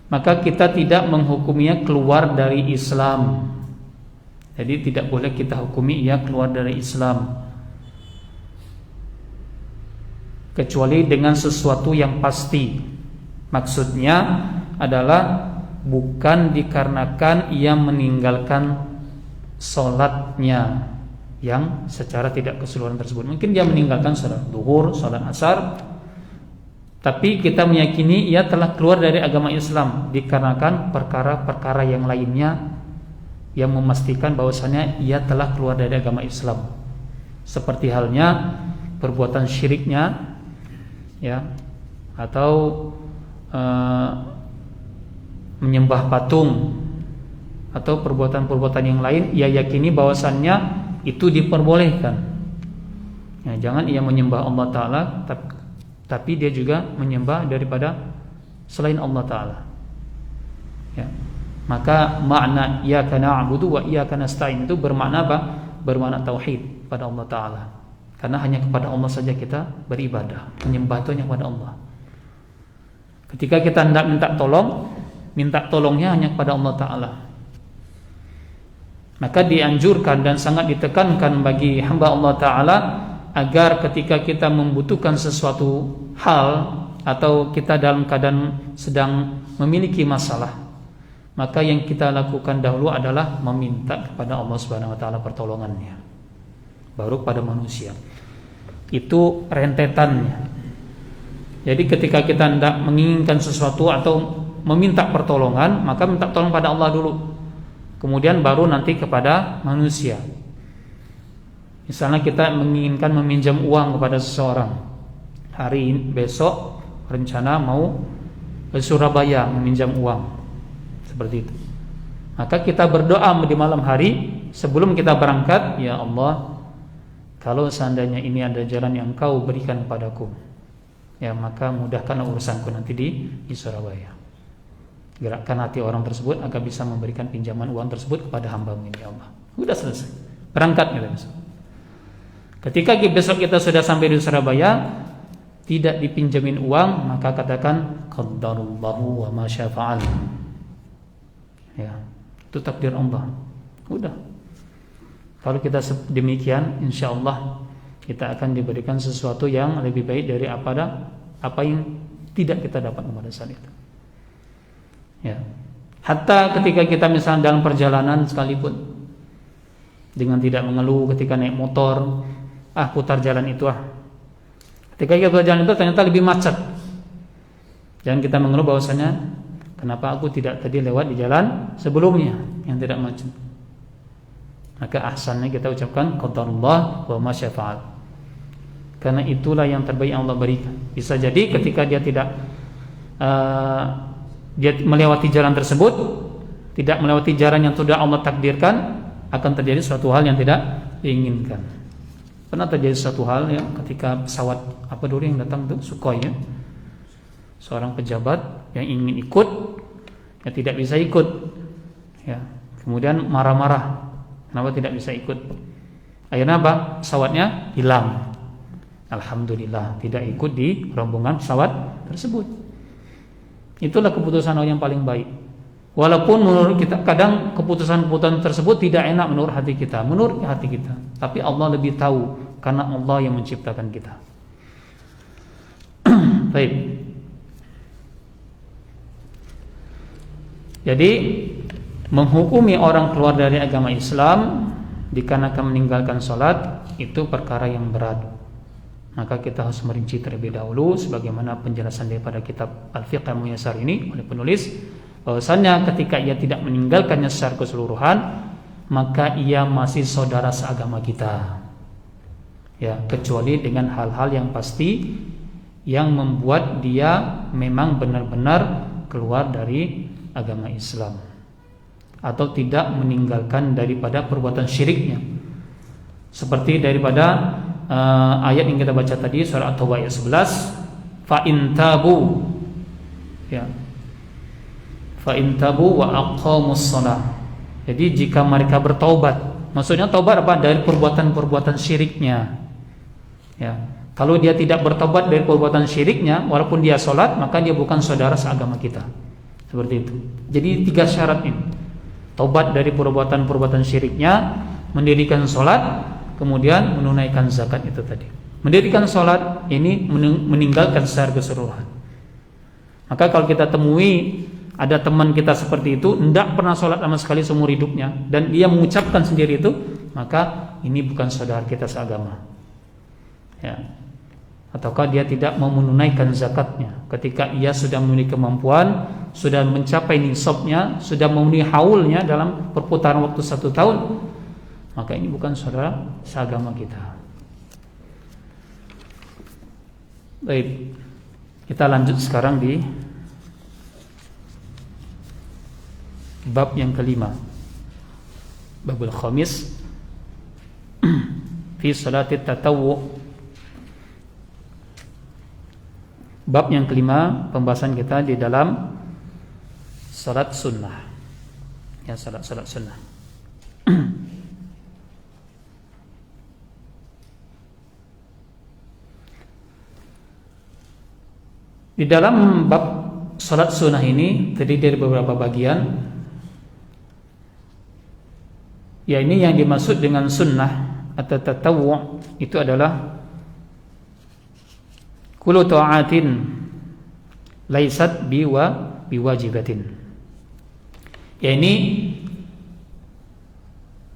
Maka kita tidak menghukuminya keluar dari Islam. Jadi tidak boleh kita hukumi ia keluar dari Islam, kecuali dengan sesuatu yang pasti. Maksudnya adalah bukan dikarenakan ia meninggalkan sholatnya yang secara tidak keseluruhan tersebut. Mungkin dia meninggalkan sholat duhur, sholat asar, tapi kita meyakini ia telah keluar dari agama Islam dikarenakan perkara-perkara yang lainnya yang memastikan bahwasanya ia telah keluar dari agama Islam. Seperti halnya perbuatan syiriknya, ya, atau menyembah patung, atau perbuatan-perbuatan yang lain ia yakini bahwasannya itu diperbolehkan. Ya, jangan ia menyembah Allah Ta'ala tapi dia juga menyembah daripada selain Allah Ta'ala. Ya. Maka makna iyyaka na'budu wa iyyaka nasta'in itu bermakna apa? Bermakna tauhid pada Allah Ta'ala. Karena hanya kepada Allah saja kita beribadah, menyembah itu hanya kepada Allah. Ketika kita hendak minta tolongnya hanya kepada Allah Ta'ala. Maka dianjurkan dan sangat ditekankan bagi hamba Allah Ta'ala agar ketika kita membutuhkan sesuatu hal atau kita dalam keadaan sedang memiliki masalah, maka yang kita lakukan dahulu adalah meminta kepada Allah Subhanahu wa taala pertolongannya, baru pada manusia. Itu rentetannya. Jadi ketika kita hendak menginginkan sesuatu atau meminta pertolongan, maka minta tolong pada Allah dulu, kemudian baru nanti kepada manusia. Misalnya kita menginginkan meminjam uang kepada seseorang, besok rencana mau ke Surabaya meminjam uang, seperti itu. Maka kita berdoa di malam hari sebelum kita berangkat, ya Allah, kalau seandainya ini ada jalan yang Kau berikan padaku, ya maka mudahkan urusanku nanti di Surabaya. Gerakkan hati orang tersebut agar bisa memberikan pinjaman uang tersebut kepada hamba-Mu ini, ya Allah. Sudah selesai. Berangkat kita besok. Ketika besok kita sudah sampai di Surabaya, tidak dipinjamin uang, maka katakan qaddarullahu wa ma syafa'al. Ya, itu takdir Allah. Udah. Kalau kita demikian, insyaallah kita akan diberikan sesuatu yang lebih baik dari apa yang tidak kita dapat pada saat itu. Ya. Hatta ketika kita misalnya dalam perjalanan sekalipun, dengan tidak mengeluh ketika naik motor, putar jalan itu Ketika kita jalan itu ternyata lebih macet, jangan kita mengeluh bahwasanya kenapa aku tidak tadi lewat di jalan sebelumnya yang tidak macet. Maka ahsannya kita ucapkan qadarullah wa ma syafa'al, karena itulah yang terbaik yang Allah berikan. Bisa jadi ketika dia tidak dia melewati jalan tersebut, tidak melewati jalan yang sudah Allah takdirkan, akan terjadi suatu hal yang tidak diinginkan. Pernah terjadi suatu hal ya, ketika pesawat apa dulu yang datang tuh, Sukhoi ya, seorang pejabat yang ingin ikut, ya tidak bisa ikut, ya kemudian marah-marah, kenapa tidak bisa ikut? Akhirnya apa? Pesawatnya hilang. Alhamdulillah tidak ikut di rombongan pesawat tersebut. Itulah keputusan yang paling baik. Walaupun menurut kita kadang keputusan-keputusan tersebut tidak enak menurut hati kita, tapi Allah lebih tahu karena Allah yang menciptakan kita. Baik. Jadi menghukumi orang keluar dari agama Islam dikarenakan meninggalkan sholat itu perkara yang berat. Maka kita harus merinci terlebih dahulu, sebagaimana penjelasan daripada kitab Al-Fiqh Al-Muyassar ini oleh penulis, bahwasanya ketika ia tidak meninggalkannya secara keseluruhan, maka ia masih saudara seagama kita, ya, kecuali dengan hal-hal yang pasti yang membuat dia memang benar-benar keluar dari agama Islam atau tidak meninggalkan daripada perbuatan syiriknya, seperti daripada ayat yang kita baca tadi, surah At-Taubah ayat 11, fa in tabu, ya, fa in tabu wa aqamus shalah. Jadi jika mereka bertaubat, maksudnya taubat apa? Dari perbuatan-perbuatan syiriknya. Ya. Kalau dia tidak bertaubat dari perbuatan syiriknya, walaupun dia sholat, maka dia bukan saudara seagama kita. Seperti itu. Jadi 3 syarat ini. Taubat dari perbuatan-perbuatan syiriknya, mendirikan sholat, kemudian menunaikan zakat itu tadi. Mendirikan sholat ini meninggalkan secara keseluruhan. Maka kalau kita temui ada teman kita seperti itu, tidak pernah sholat sama sekali seumur hidupnya, dan dia mengucapkan sendiri itu, maka ini bukan saudara kita seagama, ya. Ataukah dia tidak mau menunaikan zakatnya ketika ia sudah memiliki kemampuan, sudah mencapai nisabnya, sudah memenuhi haulnya dalam perputaran waktu 1 tahun, maka ini bukan saudara seagama kita. Baik, kita lanjut sekarang di bab yang kelima, babul khamis fi salatit tatawwu. Bab yang kelima, pembahasan kita di dalam salat sunnah, ya, salat sunnah. Di dalam bab salat sunnah ini terdiri dari beberapa bagian. Ya, ini yang dimaksud dengan sunnah atau tatawwu itu adalah kullu ta'atin laisat biwajibatin. Ya, ini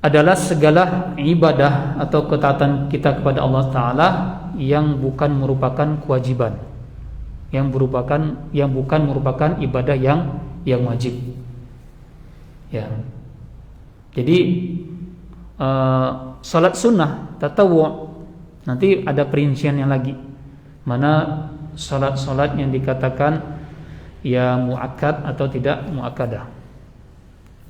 adalah segala ibadah atau ketaatan kita kepada Allah Ta'ala yang bukan merupakan kewajiban, yang bukan merupakan ibadah yang wajib, ya. Jadi salat sunnah tatawwu nanti ada perinciannya lagi. Mana salat-salat yang dikatakan ya muakkad atau tidak muakkadah,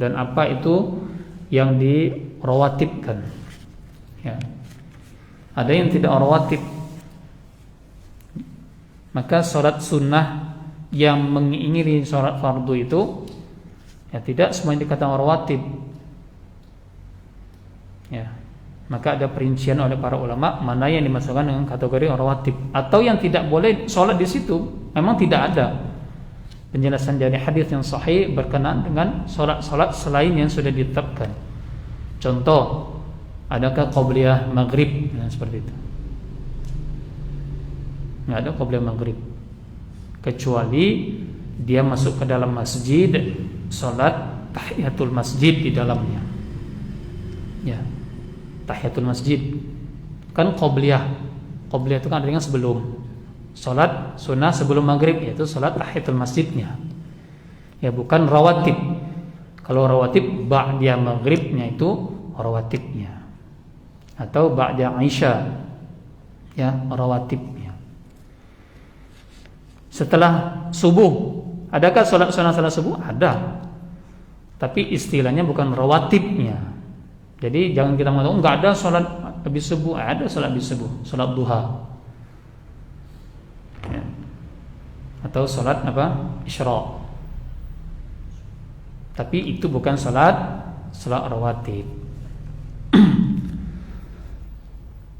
dan apa itu yang dirawatibkan. Ya. Ada yang tidak rawatib. Maka sholat sunnah yang mengiringi sholat fardu itu ya tidak semuanya dikatakan rawatib. Ya. Maka ada perincian oleh para ulama mana yang dimasukkan dengan kategori rawatib atau yang tidak boleh sholat di situ. Memang tidak ada penjelasan dari hadis yang sahih berkenaan dengan sholat-sholat selain yang sudah ditetapkan. Contoh, adakah qabliyah maghrib? Nah, seperti itu. Nggak ada qabliyah maghrib, kecuali dia masuk ke dalam masjid, sholat tahiyatul masjid di dalamnya. Ya, tahiyatul masjid kan qabliyah. Qabliyah itu kan artinya sebelum. Sholat sunnah sebelum maghrib, yaitu sholat tahiyatul masjidnya. Ya, bukan rawatib. Kalau rawatib ba'da maghribnya itu rawatibnya, atau ba'da isya, ya rawatibnya. Setelah subuh, adakah sholat sunnah setelah subuh? Ada, tapi istilahnya bukan rawatibnya. Jadi jangan kita mengatakan enggak ada sholat habis subuh. Ada sholat habis subuh, sholat duha, ya. Atau sholat isyraq. Tapi itu bukan sholat rawatib.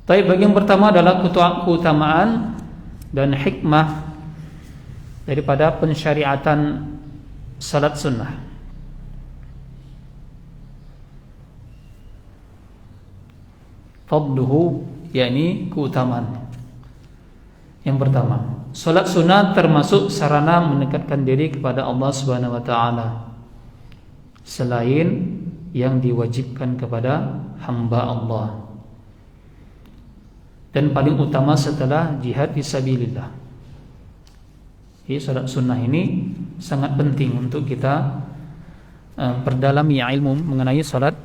Tapi bagian pertama adalah keutamaan dan hikmah daripada pensyariatan salat sunnah. Fadluhu, yakni keutamaannya. Yang pertama, salat sunnah termasuk sarana mendekatkan diri kepada Allah Subhanahu wa taala selain yang diwajibkan kepada hamba Allah. Dan paling utama setelah jihad fisabilillah. Jadi salat sunnah ini sangat penting untuk kita perdalami ilmu mengenai salat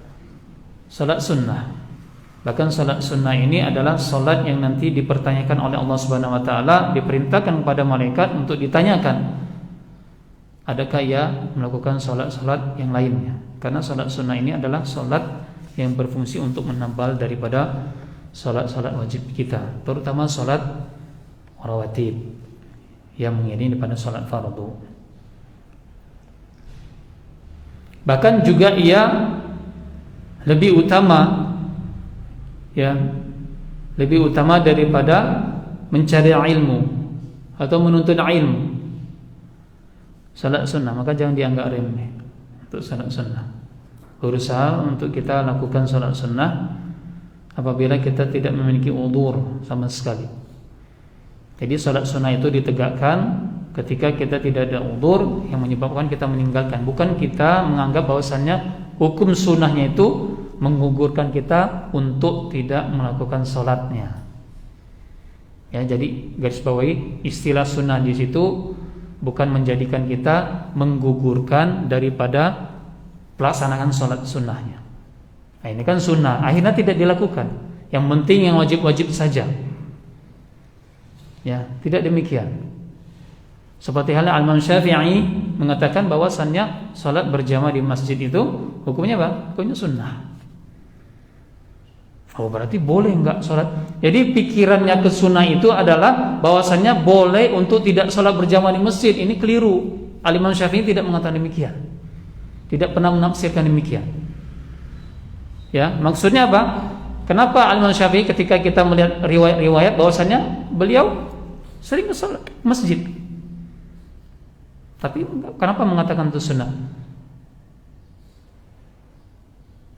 sunnah. Bahkan salat sunnah ini adalah salat yang nanti dipertanyakan oleh Allah Subhanahu wa taala, diperintahkan kepada malaikat untuk ditanyakan, adakah ia melakukan salat-salat yang lainnya? Karena salat sunnah ini adalah salat yang berfungsi untuk menambal daripada salat-salat wajib kita, terutama salat rawatib yang mengiringi pada salat fardu. Bahkan juga ia lebih utama, ya, lebih utama daripada mencari ilmu atau menuntut ilmu. Salat sunnah, maka jangan dianggap remeh untuk salat sunnah. Berusaha untuk kita lakukan salat sunnah apabila kita tidak memiliki udhur sama sekali. Jadi salat sunnah itu ditegakkan ketika kita tidak ada udhur yang menyebabkan kita meninggalkan. Bukan kita menganggap bahwasannya hukum sunnahnya itu menggugurkan kita untuk tidak melakukan salatnya. Ya, jadi garis bawahi istilah sunnah di situ bukan menjadikan kita menggugurkan daripada pelaksanaan salat sunnahnya. Nah, ini kan sunnah, akhirnya tidak dilakukan. Yang penting yang wajib-wajib saja. Ya, tidak demikian. Seperti halnya Imam Syafi'i mengatakan bahwasannya salat berjamaah di masjid itu hukumnya apa? Hukumnya sunnah. Oh, berarti boleh enggak salat? Jadi pikirannya ke sunnah itu adalah bahwasannya boleh untuk tidak salat berjamaah di masjid. Ini keliru. Imam Syafi'i tidak mengatakan demikian. Tidak pernah menafsirkan demikian. Ya, maksudnya apa? Kenapa Imam Syafi'i ketika kita melihat riwayat-riwayat bahwasannya beliau sering ke salat masjid. Tapi kenapa mengatakan itu sunnah?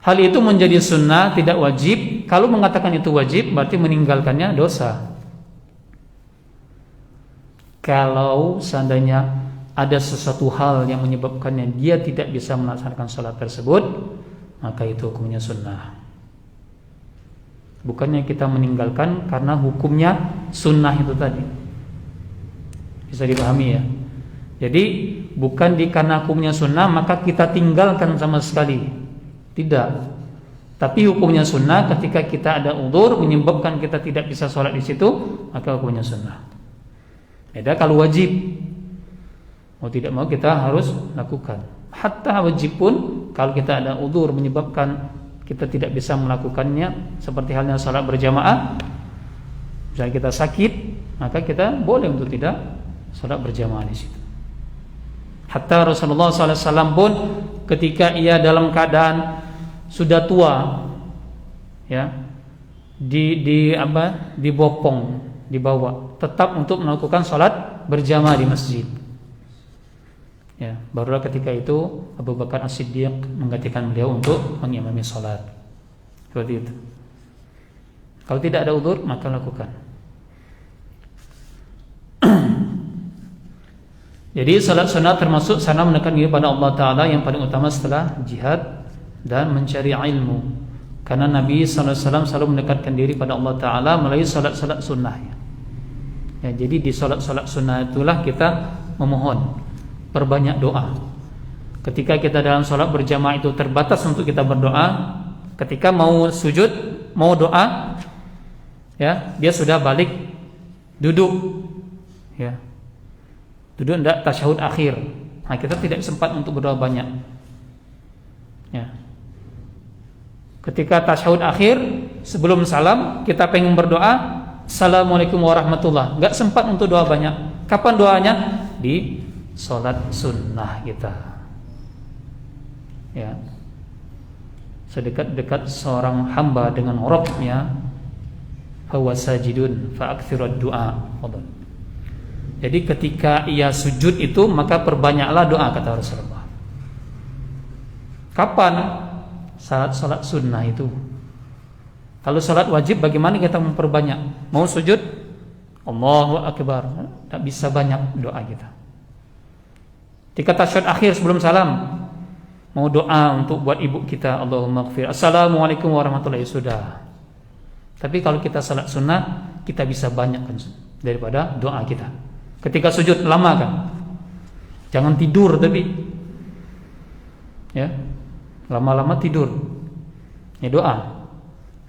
Hal itu menjadi sunnah, tidak wajib. Kalau mengatakan itu wajib, berarti meninggalkannya dosa. Kalau seandainya ada sesuatu hal yang menyebabkannya dia tidak bisa melaksanakan salat tersebut, maka itu hukumnya sunnah. Bukannya kita meninggalkan karena hukumnya sunnah itu tadi. Bisa dipahami ya? Jadi bukan karena hukumnya sunnah maka kita tinggalkan sama sekali. Tidak. Tapi hukumnya sunnah ketika kita ada udhur menyebabkan kita tidak bisa sholat di situ, maka hukumnya sunnah. Beda kalau wajib. Mau tidak mau kita harus lakukan. Hatta wajib pun kalau kita ada udzur menyebabkan kita tidak bisa melakukannya, seperti halnya salat berjamaah, misalnya kita sakit, maka kita boleh untuk tidak salat berjamaah di situ. Hatta Rasulullah SAW pun ketika ia dalam keadaan sudah tua, ya, dibopong, dibawa, tetap untuk melakukan salat berjamaah di masjid. Ya, barulah ketika itu Abu Bakar As-Siddiq menggantikan beliau untuk mengimami salat. Seperti itu. Kalau tidak ada udzur maka lakukan. Jadi salat sunat termasuk sarana mendekatkan diri pada Allah Ta'ala yang paling utama setelah jihad dan mencari ilmu. Karena Nabi SAW selalu mendekatkan diri pada Allah Ta'ala melalui salat-salat sunnah. Ya, jadi di salat-salat sunnah itulah kita memohon, perbanyak doa. Ketika kita dalam salat berjamaah itu terbatas untuk kita berdoa. Ketika mau sujud, mau doa, ya, dia sudah balik duduk, ya. Duduk tidak tasyahud akhir. Nah, kita tidak sempat untuk berdoa banyak. Ya. Ketika tasyahud akhir, sebelum salam kita pengen berdoa, Assalamualaikum warahmatullah. Enggak sempat untuk doa banyak. Kapan doanya? Di salat sunnah kita. Ya. Sedekat-dekat seorang hamba dengan Rabbnya, fahuwa sajidun fa'aktsirud du'a. Jadi ketika ia sujud itu maka perbanyaklah doa, kata Rasulullah. Kapan? Salat sunnah itu. Kalau salat wajib bagaimana kita memperbanyak? Mau sujud, Allahu Akbar, tak bisa banyak doa kita. Ketika tasyahud akhir sebelum salam, mau doa untuk buat ibu kita, Allahumma ighfir, Assalamualaikum warahmatullahi wabarakatuh, sudah. Tapi kalau kita salat sunnah, kita bisa banyak kan daripada doa kita. Ketika sujud lama kan, jangan tidur tapi, ya, lama-lama tidur. Ya, doa.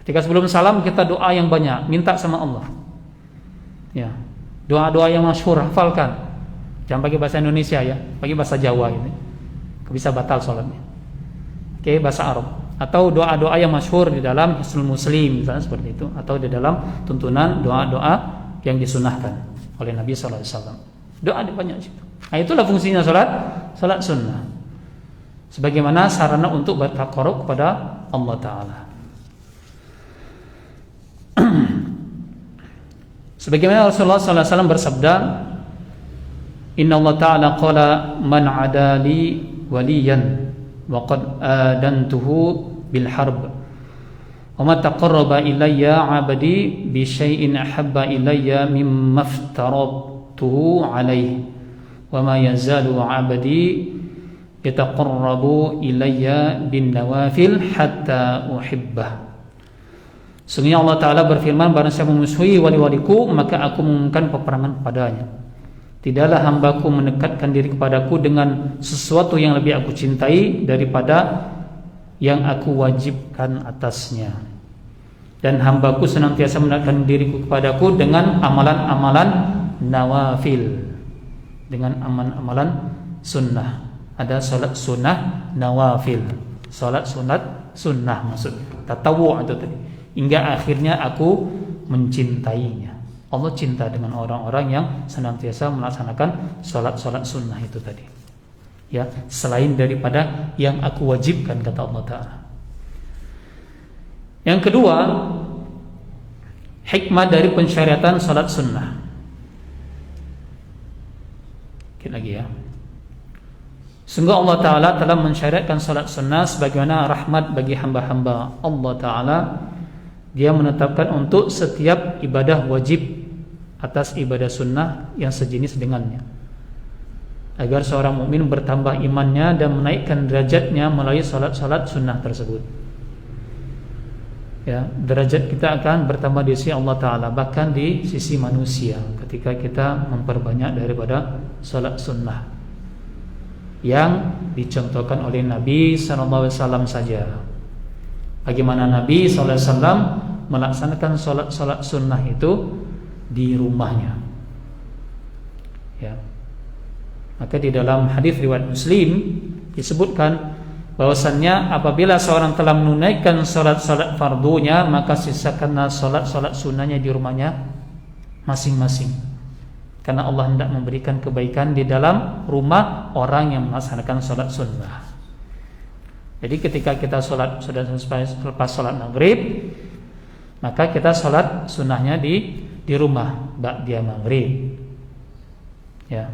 Ketika sebelum salam kita doa yang banyak, minta sama Allah. Ya, doa-doa yang masyhur hafalkan. Jangan pakai bahasa Indonesia ya, pakai bahasa Jawa gitu. Bisa batal salatnya. Oke, bahasa Arab. Atau doa-doa yang masyhur di dalam Hisnul Muslim misalnya seperti itu, atau di dalam tuntunan doa-doa yang disunahkan oleh Nabi sallallahu alaihi wasallam. Doa banyak situ. Nah, itulah fungsinya salat sunnah. Sebagaimana sarana untuk bertaqarrub kepada Allah Ta'ala. Sebagaimana Rasulullah sallallahu alaihi wasallam bersabda, Inna Allah Ta'ala qala man adali waliyan wa qad adantuhu bil harb wa ma taqarraba ilayya 'abdi bi syai'in ahabba ilayya mimma aftaratuhu 'alaihi wa ma yazalu 'abdi yataqarrabu ilayya bin nawafil hatta uhibbah. Sungguhnya Allah Ta'ala berfirman, barang siapa memusuhi wali-waliku maka aku mengumumkan peperangan padanya. Tidaklah hambaku mendekatkan diri kepadaku dengan sesuatu yang lebih aku cintai daripada yang aku wajibkan atasnya. Dan hambaku senantiasa mendekatkan diriku kepadaku dengan amalan-amalan nawafil, dengan amalan-amalan sunnah. Ada salat sunnah nawafil, salat sunat sunnah maksud tatawu' itu tadi. Hingga akhirnya aku mencintainya. Allah cinta dengan orang-orang yang senantiasa melaksanakan salat-salat sunnah itu tadi. Ya, selain daripada yang aku wajibkan, kata Allah Ta'ala. Yang kedua, hikmah dari pensyariatan salat sunnah. Sedikit lagi ya. Sungguh Allah Ta'ala telah mensyariatkan salat sunnah sebagaimana rahmat bagi hamba-hamba Allah Ta'ala. Dia menetapkan untuk setiap ibadah wajib atas ibadah sunnah yang sejenis dengannya, agar seorang mukmin bertambah imannya dan menaikkan derajatnya melalui salat-salat sunnah tersebut. Ya, derajat kita akan bertambah di sisi Allah Ta'ala, bahkan di sisi manusia ketika kita memperbanyak daripada salat sunnah yang dicontohkan oleh Nabi SAW saja. Bagaimana Nabi SAW melaksanakan salat sunnah itu di rumahnya. Ya. Maka di dalam hadis riwayat Muslim disebutkan bahwasannya apabila seorang telah menunaikan salat fardunya, maka sisakanlah salat sunnahnya di rumahnya masing-masing. Karena Allah hendak memberikan kebaikan di dalam rumah orang yang melaksanakan salat sunnah. Jadi ketika kita sudah lepas salat maghrib, maka kita salat sunnahnya di rumah ba'da maghrib. Ya.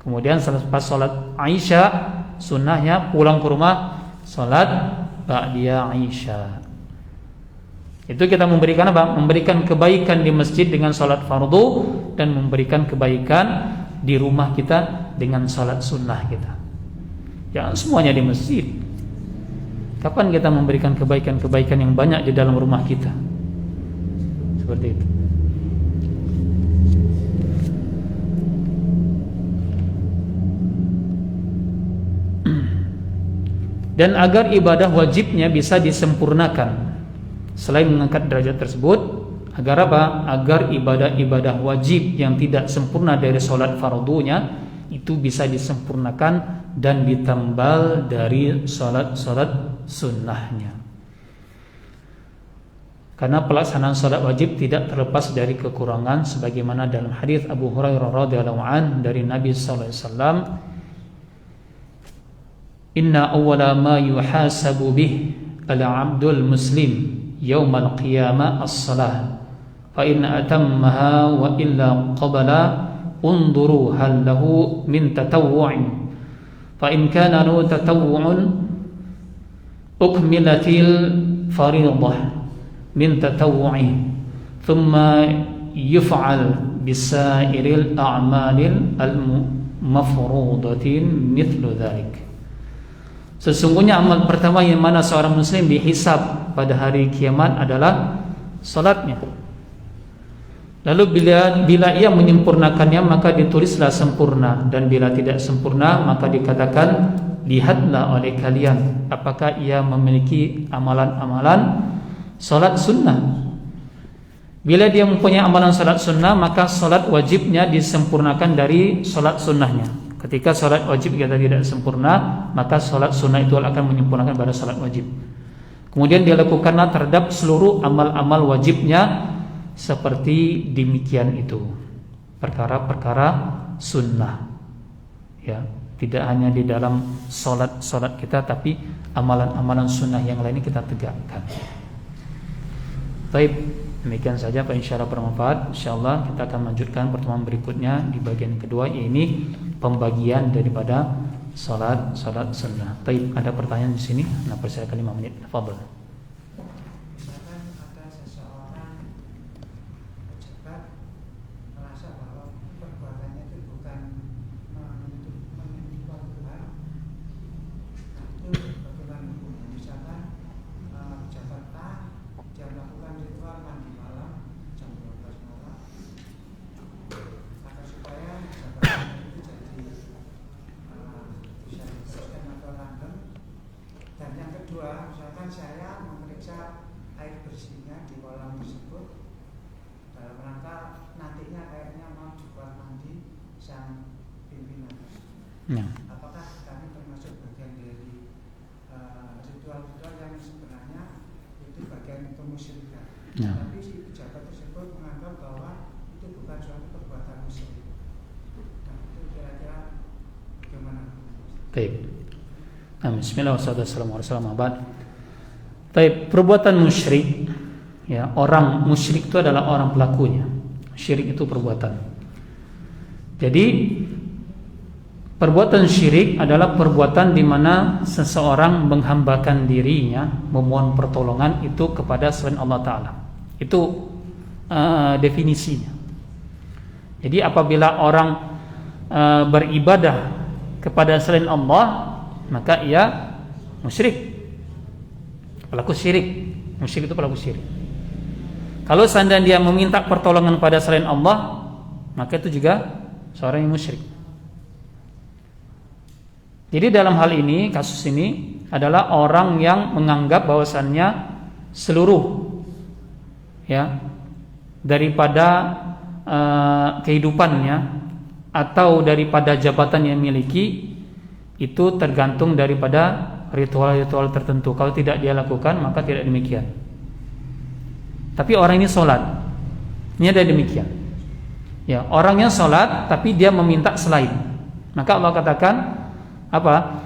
Kemudian selepas salat Isya, sunnahnya pulang ke rumah salat ba'da Isya. Itu kita memberikan apa? Memberikan kebaikan di masjid dengan salat fardu dan memberikan kebaikan di rumah kita dengan salat sunnah kita. Jangan semuanya di masjid. Kapan kita memberikan kebaikan-kebaikan yang banyak di dalam rumah kita? Seperti itu. Dan agar ibadah wajibnya bisa disempurnakan, selain mengangkat derajat tersebut, agar apa? Agar ibadah-ibadah wajib yang tidak sempurna dari sholat fardunya itu bisa disempurnakan dan ditambal dari sholat sunnahnya. Karena pelaksanaan sholat wajib tidak terlepas dari kekurangan, sebagaimana dalam hadis Abu Hurairah radhiyallahu anhu dari Nabi sallallahu alaihi wasallam, inna awwala ma yuhasabu bih al-'abdul muslim yaumal qiyamah as-salah fa in atammaha wa illa qabala unduru hal lahu min tatawwu'in fa in kana lahu tatawwu'un ukmilatil fariidah min tatawwu'i thumma yuf'al bisairil a'malil al-mafrudatin mithlu dhalik. Sesungguhnya amal pertama yang mana seorang muslim dihisab pada hari kiamat adalah salatnya. Lalu bila ia menyempurnakannya maka ditulislah sempurna, dan bila tidak sempurna maka dikatakan lihatlah oleh kalian apakah ia memiliki amalan-amalan salat sunnah. Bila dia mempunyai amalan salat sunnah, maka salat wajibnya disempurnakan dari salat sunnahnya. Ketika salat wajib kita tidak sempurna, maka salat sunnah itu akan menyempurnakan pada salat wajib. Kemudian dia lakukanlah terhadap seluruh amal-amal wajibnya seperti demikian itu. Perkara-perkara sunnah. Ya, tidak hanya di dalam salat kita, tapi amalan-amalan sunnah yang lainnya kita tegakkan. Baik, demikian saja Pak, insyaallah bermanfaat. Insyaallah kita akan lanjutkan pertemuan berikutnya di bagian kedua, ini pembagian daripada salat sunnah. Baik, ada pertanyaan di sini? Nah, persilakan 5 menit. Fadhil. Misalkan ada seseorang pejabat merasa bahwa perbuatannya itu bukan menyentuh Tuhan, nah itu bagaimana hukumnya? Misalkan pejabat A dia melakukan ritual mandi malam jam 12 malam agar supaya jabatannya itu jadi bisa diteruskan atau langgeng. Dan yang kedua, misalkan saya memeriksa air bersihnya di kolam tersebut dalam rangka nantinya kayaknya mau dibuat mandi sang pimpinan. Ya. Apakah kami termasuk bagian dari ritual-ritual yang sebenarnya itu bagian kemusyrikan? Ya. Tapi si pejabat tersebut menganggap bahwa itu bukan suatu perbuatan musyrik. Nah, itu kira-kira bagaimana? Baik. Nah, bismillah wassalamu ala rasulillah. Baik, perbuatan musyrik, ya, orang musyrik itu adalah orang pelakunya. Syirik itu perbuatan. Jadi perbuatan syirik adalah perbuatan di mana seseorang menghambakan dirinya, memohon pertolongan itu kepada selain Allah Ta'ala. Itu definisinya. Jadi apabila orang beribadah kepada selain Allah, maka ia musyrik, pelaku syirik. Musyrik itu pelaku syirik. Kalau seandainya dia meminta pertolongan pada selain Allah, maka itu juga seorang yang musyrik. Jadi dalam hal ini, kasus ini adalah orang yang menganggap bahwasannya seluruh, ya, daripada kehidupannya atau daripada jabatan yang miliki, itu tergantung daripada ritual-ritual tertentu. Kalau tidak dia lakukan, maka tidak demikian. Tapi orang ini sholat, ini ada demikian. Ya, orangnya sholat, tapi dia meminta selain. Maka Allah katakan apa?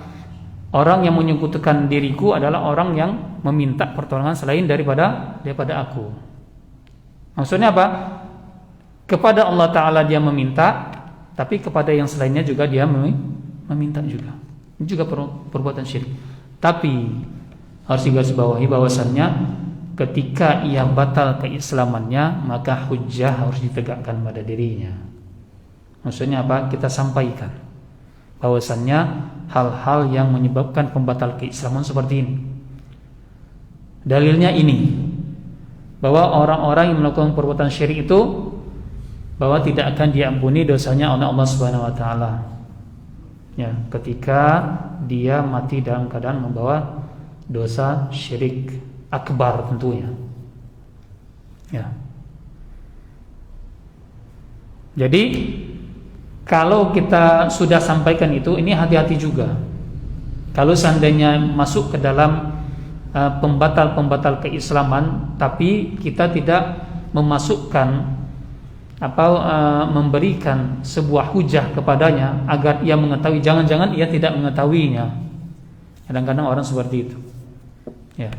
Orang yang menyekutukan diriku adalah orang yang meminta pertolongan selain daripada aku. Maksudnya apa? Kepada Allah Ta'ala dia meminta, tapi kepada yang selainnya juga dia meminta juga. Ini juga perbuatan syirik. Tapi harus digarisbawahi bahwasannya ketika ia batal keislamannya, maka hujjah harus ditegakkan pada dirinya. Maksudnya apa? Kita sampaikan bahwasannya hal-hal yang menyebabkan pembatal keislaman seperti ini. Dalilnya ini, bahwa orang-orang yang melakukan perbuatan syirik itu bahwa tidak akan diampuni dosanya oleh Allah Subhanahu wa taala. Ya, ketika dia mati dalam keadaan membawa dosa syirik akbar tentunya. Ya. Jadi kalau kita sudah sampaikan itu, ini hati-hati juga. Kalau seandainya masuk ke dalam pembatal-pembatal keislaman, tapi kita tidak memasukkan memberikan sebuah hujah kepadanya agar ia mengetahui, jangan-jangan ia tidak mengetahuinya. Kadang-kadang orang seperti itu. Ya.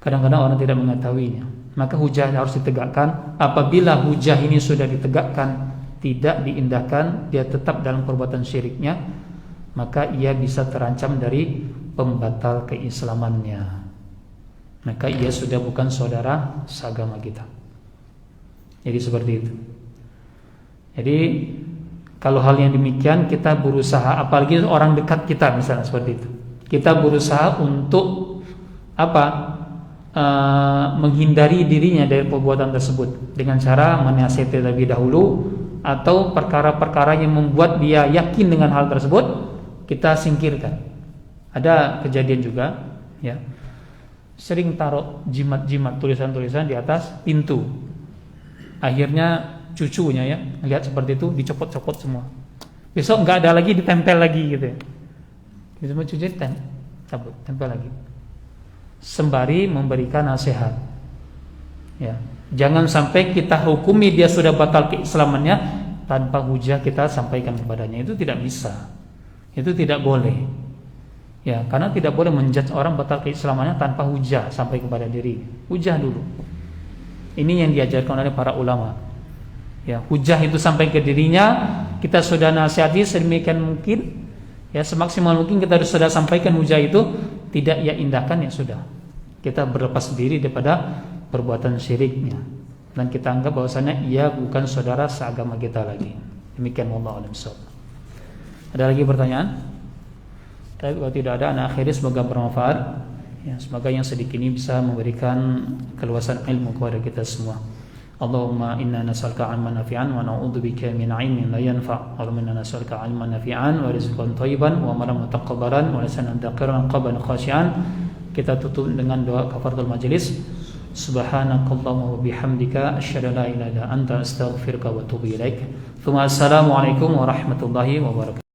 Kadang-kadang orang tidak mengetahuinya. Maka hujah harus ditegakkan. Apabila hujah ini sudah ditegakkan, tidak diindahkan, dia tetap dalam perbuatan syiriknya, maka ia bisa terancam dari pembatal keislamannya. Maka ia sudah bukan saudara seagama kita. Jadi seperti itu. Jadi kalau hal yang demikian kita berusaha, apalagi orang dekat kita misalnya seperti itu, kita berusaha untuk menghindari dirinya dari perbuatan tersebut dengan cara menasihati terlebih dahulu, atau perkara-perkara yang membuat dia yakin dengan hal tersebut kita singkirkan. Ada kejadian juga, ya, sering taruh jimat-jimat, tulisan-tulisan di atas pintu. Akhirnya cucunya ya lihat seperti itu, dicopot-copot semua. Besok nggak ada lagi, ditempel lagi gitu ya. Semua cucu cabut, tempel lagi. Sembari memberikan nasihat. Ya, jangan sampai kita hukumi dia sudah batal keislamannya tanpa hujah kita sampaikan kepadanya. Itu tidak bisa. Itu tidak boleh. Ya, karena tidak boleh menjudge orang batal keislamannya tanpa hujah sampai kepada diri. Hujah dulu. Ini yang diajarkan oleh para ulama. Ya, hujah itu sampai ke dirinya, kita sudah nasihati sedemikian mungkin, ya semaksimal mungkin kita sudah sampaikan hujah itu, tidak ia indahkan, ya sudah. Kita berlepas diri daripada perbuatan syiriknya, dan kita anggap bahwasanya ia bukan saudara seagama kita lagi. Demikian, wallahu a'lam bishawab. Ada lagi pertanyaan? Tapi kalau tidak ada, ana akhiri, semoga bermanfaat. Ya, semoga yang sedikit ini bisa memberikan keluasan ilmu kepada kita semua. Allahumma inna nas'aluka 'ilman nafi'an wa na'udzubika min 'ilmin la yanfa'. Allahumma inna nas'aluka 'ilman nafi'an wa rizqan thayyiban wa amalan mutaqabbalan wa lisanan dhakiran qalban khashi'an. Kita tutup dengan doa kafaratul majelis. Subhanakallahumma wa bihamdika asyhadu an la ilaha illa anta astaghfiruka wa atubu ilaik. Assalamualaikum warahmatullahi wabarakatuh.